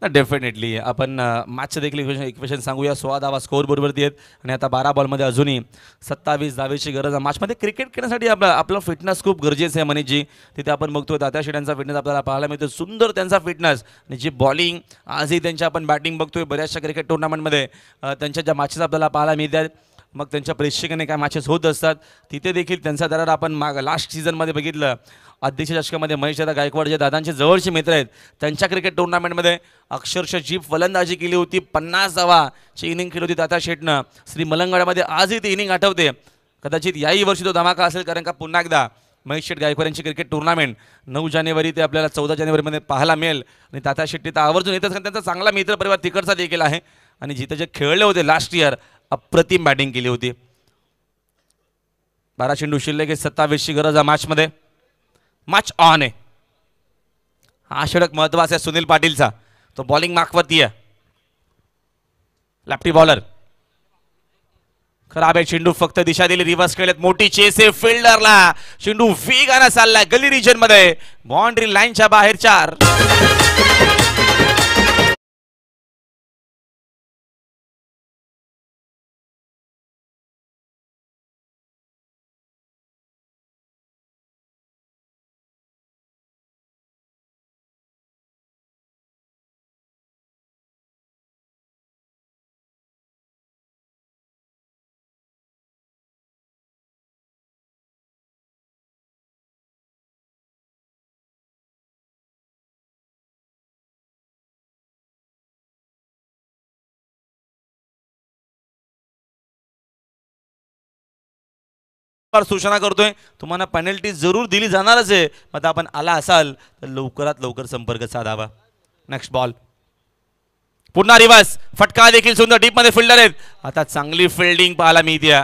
डेफिनेटली आपण मॅचचं देखील इक्वेशन सांगूया. 16 धावा स्कोर बरोबरती आहेत आणि आता 12 बॉलमध्ये अजूनही 27 धावेची गरज आहे. मॅचमध्ये क्रिकेट खेळण्यासाठी आपलं फिटनेस खूप गरजेचं आहे मनीषजी. तिथे आपण बघतोय तात्या शेट्यांचा फिटनेस आपल्याला पाहायला मिळतो. सुंदर त्यांचा फिटनेस आणि जी बॉलिंग आजही त्यांच्या आपण बॅटिंग बघतोय बऱ्याचशा क्रिकेट टुर्नामेंटमध्ये. त्यांच्या ज्या मॅचेस आपल्याला पाहायला मिळतात, मग त्यांच्या प्रेक्षकाने काय मॅचेस होत असतात तिथे देखील त्यांचा दरार आपण लास्ट सीझनमध्ये बघितलं. अध्यक्ष चषकामध्ये महेश दादा गायकवाड जे दादांचे जवळचे मित्र आहेत, त्यांच्या क्रिकेट टुर्नामेंटमध्ये अक्षरशः जी फलंदाजी केली होती, 50 धावाची इनिंग केली होती तात्या शेटनं श्री मलंगडामध्ये. आजही ती इनिंग आठवते. कदाचित याही वर्षी तो धमाका असेल, कारण का पुन्हा एकदा महेश शेट गायकवाड यांची क्रिकेट टुर्नामेंट 9 जानेवारी ते आपल्याला 14 जानेवारीमध्ये पाहायला मिळेल आणि तात्या शेट्टी तर आवर्जून येतच, कारण त्यांचा चांगला मित्र परिवार तिकडचा देखील आहे आणि जिथे जे खेळले होते लास्ट इयर अप्रतिम बॅटिंग केली होती. 12 चेंडू शिल्लक आहे. 27ची गरज आहे मॅचमध्ये. मॅच ऑन आहे. हा षटक महत्वाचा आहे सुनील पाटीलचा. तो बॉलिंग मार्कवरती आहे. Lefty bowler. खराब आहे चेंडू. फक्त दिशा दिली. रिव्हर्स खेळत मोठी चेस आहे फिल्डरला. चेंडू वेगाने चाललाय गली रिजन मध्ये. बाउंड्री लाईनच्या बाहेर 4. सूचना करतोय, तुम्हाला पेनल्टी जरूर दिली जाणारच आहे. मग आपण आला असाल तर लवकरात लवकर संपर्क साधावा. नेक्स्ट बॉल, पुन्हा रिवर्स फटका देखील सुंदर, डीप मध्ये फिल्डर आहेत. आता चांगली फिल्डिंग पाहायला मिळते.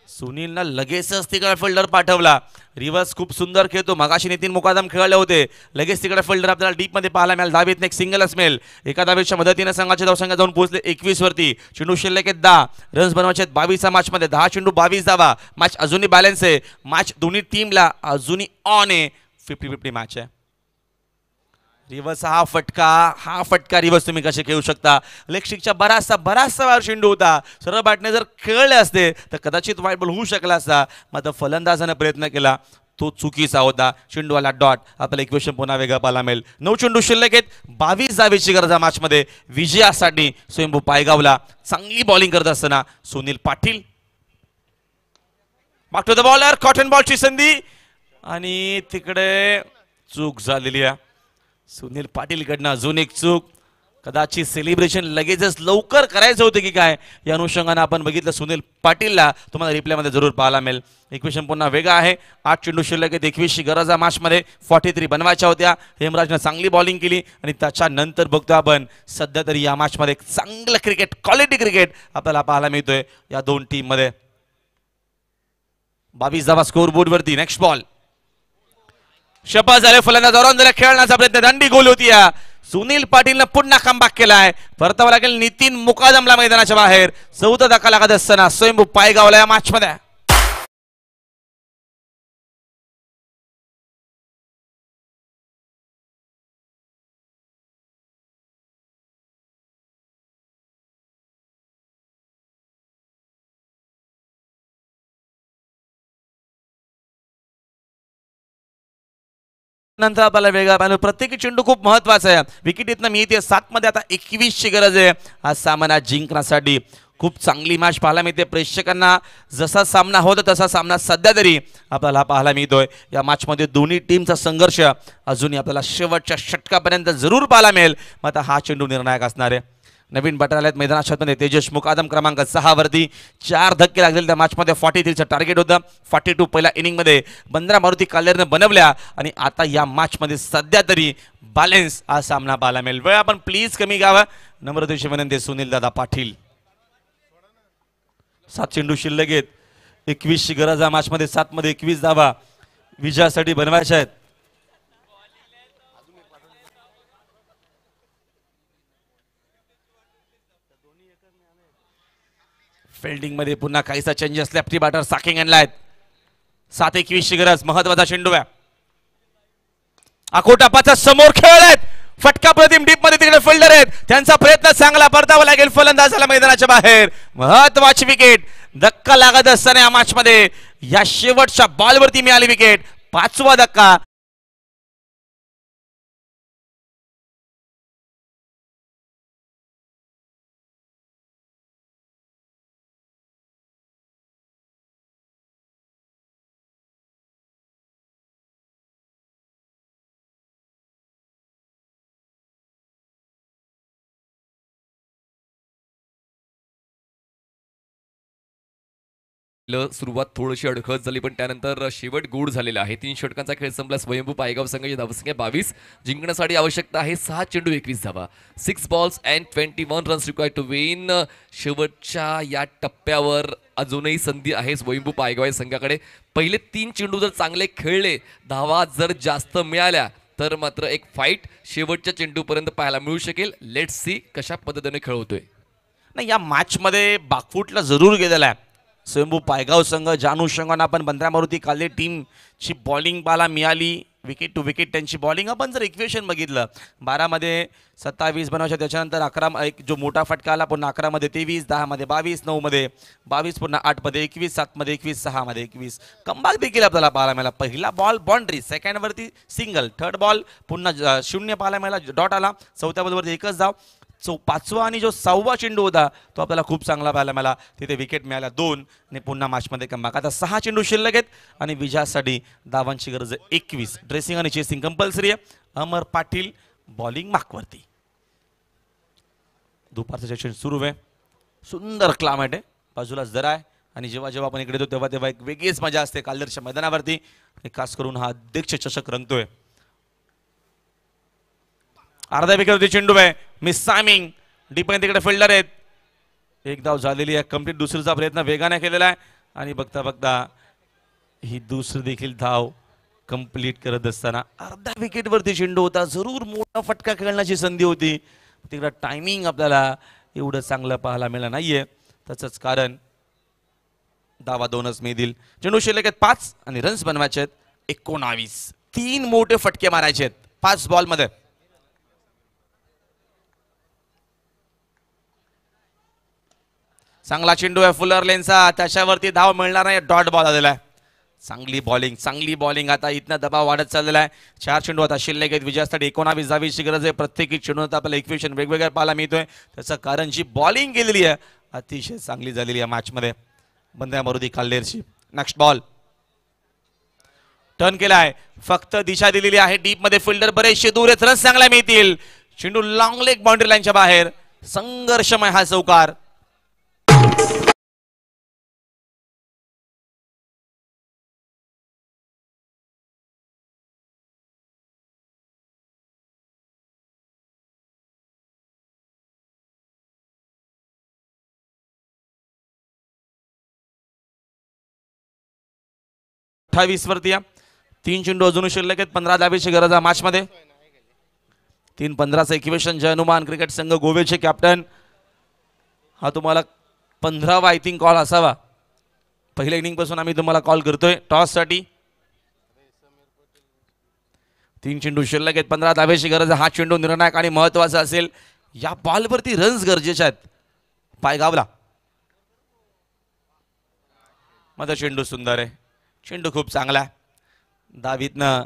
सुनीलनं लगेचच तिकडे फिल्डर पाठवला. रिवर्स खूप सुंदर खेळतो. मगाशी नितीन मुकादम खेळले होते. लगेच तिकडे फिल्डर आपल्याला डीप मध्ये पाहायला मिळाला. धावीत एक सिंगलच मिळेल. एका धावेच्या मदतीने संघाच्या धावसंख्या जाऊन पोहोचले 21 वरती. चेंडू शिल्लक आहेत 10 रन्स बनवायचे आहेत 22 मॅच मध्ये. 10 चेंडू 22 धावा. मॅच अजूनही बॅलन्स आहे. मॅच दोन्ही टीमला अजूनही ऑन आहे. 50-50 मॅच आहे. रिवर्स हा फटका रिवर्स तुम्ही कसे खेळू शकता. लेगस्टिकच्या बराचसा वेळ चेंडू होता. सरळ बॅटने जर खेळले असते तर कदाचित वाईट बॉल होऊ शकला असता. मात्र फलंदाजाने प्रयत्न केला तो चुकीचा होता. चेंडूवाला डॉट. आपल्याला इक्वेशन पुन्हा वेगळा पाहायला मिळेल. 9 चेंडू शिल्लक आहेत. 22 धावेची गरज आहे मॅच मध्ये. विजयासाठी स्वयंभू पायगावला. चांगली बॉलिंग करत असताना Sunil Patil. Back to the bowler. Caught and बॉलची संधी आणि तिकडे चूक झालेली आहे. सुनील पाटील कडनं अजून एक चूक. कदाचित सेलिब्रेशन लगेचच लवकर करायचं होतं की काय या अनुषंगाने आपण बघितलं. सुनील पाटीलला तुम्हाला रिप्लायमध्ये जरूर पाहायला मिळेल. इक्वेशन पुन्हा वेगळा आहे. 8 चेंडू शिल्लक आहेत. 21ची गरज आहे मॅचमध्ये. 43 बनवायच्या होत्या. हेमराजनं चांगली बॉलिंग केली आणि त्याच्यानंतर बघतो आपण सध्या तरी या मॅचमध्ये चांगलं क्रिकेट, क्वालिटी क्रिकेट आपल्याला पाहायला मिळतोय या दोन टीम मध्ये. 22 धावा स्कोर बोर्ड वरती. नेक्स्ट बॉल, शपथ झाले. फलंदाज औरंगजेब खेळण्याचा प्रयत्न, दंडी गोल होती. सुनील पाटीलनं पुन्हा कमबॅक केलाय. परतावा लागेल नितीन मुकादमला मैदानाच्या बाहेर. 14 धक्का लागत असताना स्वयंभू पायगावला या मॅच मध्ये. नंतर आपल्याला वेगळा पाहिलं. प्रत्येक चेंडू खूप महत्वाचा आहे. विकेट इथनं मिळते 7 मध्ये. आता 21ची गरज आहे हा सामना जिंकण्यासाठी. खूप चांगली मॅच पाहायला मिळते. प्रेक्षकांना जसा सामना होता तसा सामना सध्या तरी आपल्याला पाहायला मिळतोय. या मॅच मध्ये दोन्ही टीमचा संघर्ष अजूनही आपल्याला शेवटच्या षटकापर्यंत जरूर पाहायला मिळेल. मग आता हा चेंडू निर्णायक असणार आहे. नवीन बटाल्यात मैदानामध्ये तेजस मुकादम क्रमांक 6 वरती. 4 धक्के लागलेले त्या मॅचमध्ये. 43चं टार्गेट होतं. 42 पहिल्या इनिंगमध्ये बंद्रा मारुती कालेरने बनवल्या आणि आता या मॅचमध्ये सध्या तरी बॅलन्स हा सामना पाहायला मिळेल. वेळ आपण प्लीज कमी घ्यावा. नम्रतेची विनंती सुनील दादा पाटील. 7 चेंडू शिल्लक आहेत. 21ची गरज आहे मॅचमध्ये. 7 मध्ये 21 धावा विजयासाठी बनवायच्या आहेत. फिल्डिंग मध्ये पुन्हा काहीसा चेंजेस. लेफ्टी बॅटर साकिंग आणलाय. 7-21ची गरज. महत्वाचा चेंडू आहे. अकोटापाचा समोर खेळ आहेत. फटका प्रतिम डीप मध्ये तिकडे फिल्डर आहेत. त्यांचा प्रयत्न चांगला. परतावा लागेल फलंदाजाला मैदानाच्या बाहेर. महत्वाची विकेट. धक्का लागत असताना या मॅच मध्ये या शेवटच्या बॉलवरती मिळाली विकेट. 5वा धक्का. सुरुवात थोडीशी अडखळत झाली पण त्यानंतर शेवट गोड झालेला आहे. 3 षटकांचा खेळ संपला. स्वयंभू पायगाव संघाची धावसंख्या 22. जिंकण्यासाठी आवश्यकता आहे 6 चेंडू 21 धावा. 6 balls and 21 runs required to win. शेवटच्या या टप्प्यावर अजूनही संधी आहे स्वयंभू पायगाव या संघाकडे. पहिले 3 चेंडू जर चांगले खेळले, धावा जर जास्त मिळाल्या तर मात्र एक फाईट शेवटच्या चेंडूपर्यंत पाहायला मिळू शकेल. लेट्स सी कशा पद्धतीने खेळ होतोय. नाही, या मॅच मध्ये बाकफूटला जरूर गेलेला आहे स्वयंभू पायगाव संघ. ज्या अनुषंगाने आपण बंद्रा मारुती काले टीमची बॉलिंग पाहायला मिळाली. विकेट टू विकेट त्यांची बॉलिंग. आपण जर इक्वेशन बघितलं 12 मध्ये 27 बनवायच्या. त्याच्यानंतर 11 एक जो मोठा फटका आला. पुन्हा 11 मध्ये 23, 10 मध्ये 22, 9 मध्ये 22, पुन्हा 8 मध्ये 21, 7 मध्ये 21, 6 मध्ये 21. कमबॅक देखील आपल्याला पाहायला मिळाला. पहिला बॉल बाउंड्री, सेकंड वरती सिंगल, थर्ड बॉल पुन्हा 0 पाहायला मिळाला. डॉट आला. 4थ्या बॉलवरती एकच धाव. 5वा आणि जो 6वा चेंडू होता तो आपल्याला खूप चांगला पाहायला मिळाला. तिथे विकेट मिळाल्या 2 आणि पुन्हा मॅचमध्ये कमबॅक. आता 6 चेंडू शिल्लक आहेत आणि विजयासाठी धावांची गरज 21. ड्रेसिंग आणि चेसिंग कंपल्सरी आहे. अमर पाटील बॉलिंग मार्कवरती. दुपारचं सेशन सुरू आहे. सुंदर क्लायमेट आहे. बाजूला जरा आहे आणि जेव्हा जेव्हा आपण इकडे येतो तेव्हा तेव्हा एक वेगळीच मजा असते काल्दरच्या मैदानावरती आणि खास करून हा अध्यक्ष चषक रंगतोय. अर्धा विकेटवरती चेंडू आहे, मिस टायमिंग, डीप तिकडे फिल्डर आहेत. एक धाव झालेली आहे, कंप्लीट दुसरीचा प्रयत्न वेगाने केलेला आहे आणि बघता बघता ही दुसरी देखील धाव कंप्लीट करत असताना अर्धा विकेटवरती चेंडू होता. जरूर मोठा फटका खेळण्याची संधी होती, तिकडे टायमिंग आपल्याला एवढं चांगलं पाहायला मिळालं नाहीये. त्याचंच कारण धावा 2च मिळतील. चेंडू शिल्लक आहेत 5 आणि रन्स बनवायचे आहेत 19. 3 मोठे फटके मारायचे आहेत 5 बॉलमध्ये. चांगला चेंडू आहे फुलर लेनचा, त्याच्यावरती धाव मिळणार नाही, डॉट बॉल आलेला आहे. चांगली बॉलिंग. आता इथनं दबाव वाढत चाललेला आहे. 4 चेंडू आता शिल्लक आहेत विजयासाठी. 19 धावीची गरज आहे. प्रत्येकी चेंडूत आपल्याला इक्वेशन वेगवेगळ्या पाहायला मिळतोय. त्याचं कारण जी बॉलिंग केलेली आहे अतिशय चांगली झालेली आहे मॅचमध्ये बंद्या मारुती काल्देरची. नेक्स्ट बॉल टर्न केलाय, फक्त दिशा दिलेली आहे. डीप मध्ये फिल्डर बरेचसे दूर आहेत, रन्स चांगला मिळतील. चेंडू लॉंग लेग बाउंड्री लाईनच्या बाहेर. संघर्षमय हा चौकार. वरती 3 चेंडू अजून शिल्लक आहेत. 15 धावेची गरज आहे मॅच मध्ये. 3-15चं इक्वेशन. जय हनुमान क्रिकेट संघ गोवेचे कॅप्टन. हा तुम्हाला 15वा आय थिंक कॉल असावा. पहिल्या इनिंग पासून आम्ही तुम्हाला कॉल करतोय टॉस साठी. 3 चेंडू शिल्लक आहेत. 15 धावेची गरज आहे. हा चेंडू निर्णायक आणि महत्वाचा असेल. या बॉलवरती रन्स गरजेचे आहेत. पायगावला मध्ये चेंडू सुंदर आहे. चेंडू खूप चांगला आहे. दावीतनं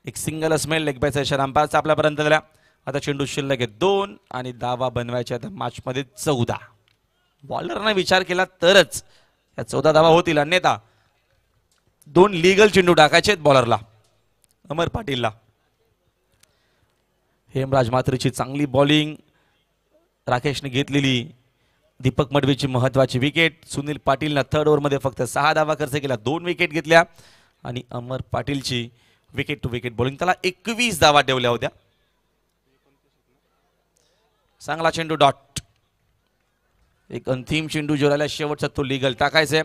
एक सिंगल स्मेल लेग बायचा इशारा अंपायरचा आपल्यापर्यंत दिला. आता चेंडू शिल्लक आहे 2 आणि धावा बनवायच्या आता मॅच मध्ये 14. बॉलरने विचार केला तरच या 14 धावा होतील, अन्यथा 2 लीगल चेंडू टाकायचे आहेत बॉलरला अमर पाटीलला. हेमराज मात्रेची चांगली बॉलिंग राकेशने घेतलेली. दीपक मडवीची महत्वाची विकेट. सुनील पाटीलनं 3rd ओव्हरमध्ये फक्त 6 धावा खर्च केला, 2 विकेट घेतल्या आणि अमर पाटीलची विकेट टू विकेट बॉलिंग, त्याला 21 धावा ठेवल्या होत्या. चांगला चेंडू डॉट. एक अंतिम चेंडू जो राहिला शेवटचा तो लीगल टाकायचा.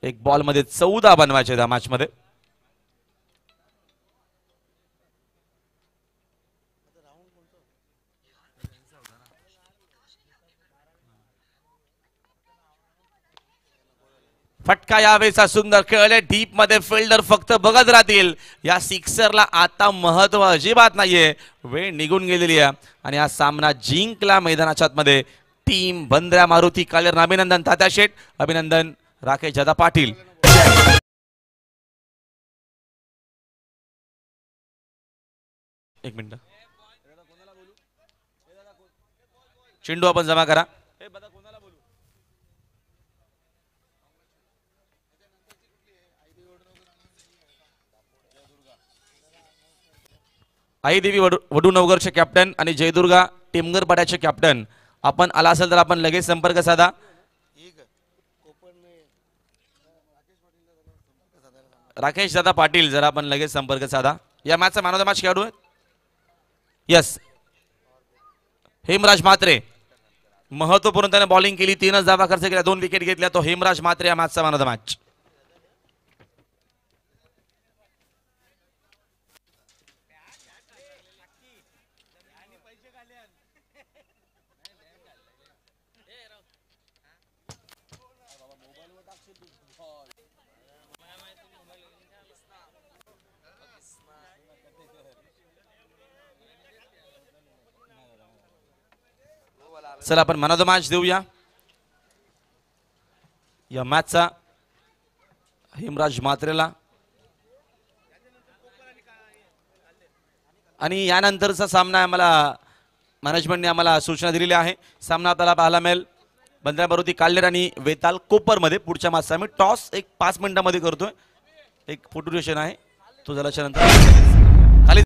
एक बॉल मध्ये 14 बनवायचे त्या मॅच मध्ये. फटका यावेळेचा सुंदर खेळ आहे. डीप मध्ये फिल्डर फक्त बघत राहतील. या सिक्सरला आता महत्व अजिबात नाहीये, वेळ निघून गेलेली आहे आणि हा सामना जिंकला मैदानाच्या आतमध्ये टीम बंद्रा मारुती कालेर. अभिनंदन तात्या शेठ, अभिनंदन राकेश दादा पाटील. एक मिनिट, चेंडू आपण जमा करा. आई देवी वडू नवगरचे कॅप्टन आणि जयदुर्गा टेमगर पाड्याचे कॅप्टन, आपण आला असेल तर आपण लगेच संपर्क साधा. राकेश दादा पाटील जरा आपण लगेच संपर्क साधा. या मॅचचा मॅन ऑफ द मॅच खेळाडू आहे. यस, हेमराज मात्रे महत्वपूर्ण त्याने बॉलिंग केली, 3च धावा खर्च केल्या, 2 विकेट घेतल्या. तो हेमराज मात्रे या मॅचचा मॅन ऑफ द मॅच. चला आपण मॅन ऑफ द मॅच देऊया या मॅचचा हेमराज मात्रेला. आणि यानंतरचा सामना आम्हाला मॅनेजमेंटने आम्हाला सूचना दिलेली आहे. सामना आपल्याला पाहायला मिळेल बंद्रा मारुती काल्लेर आणि वेताल कोपर मध्ये. पुढच्या मॅचचा आम्ही टॉस एक 5 मिनिटांमध्ये करतोय. एक फोटो सेशन आहे तो झाल्याच्या नंतर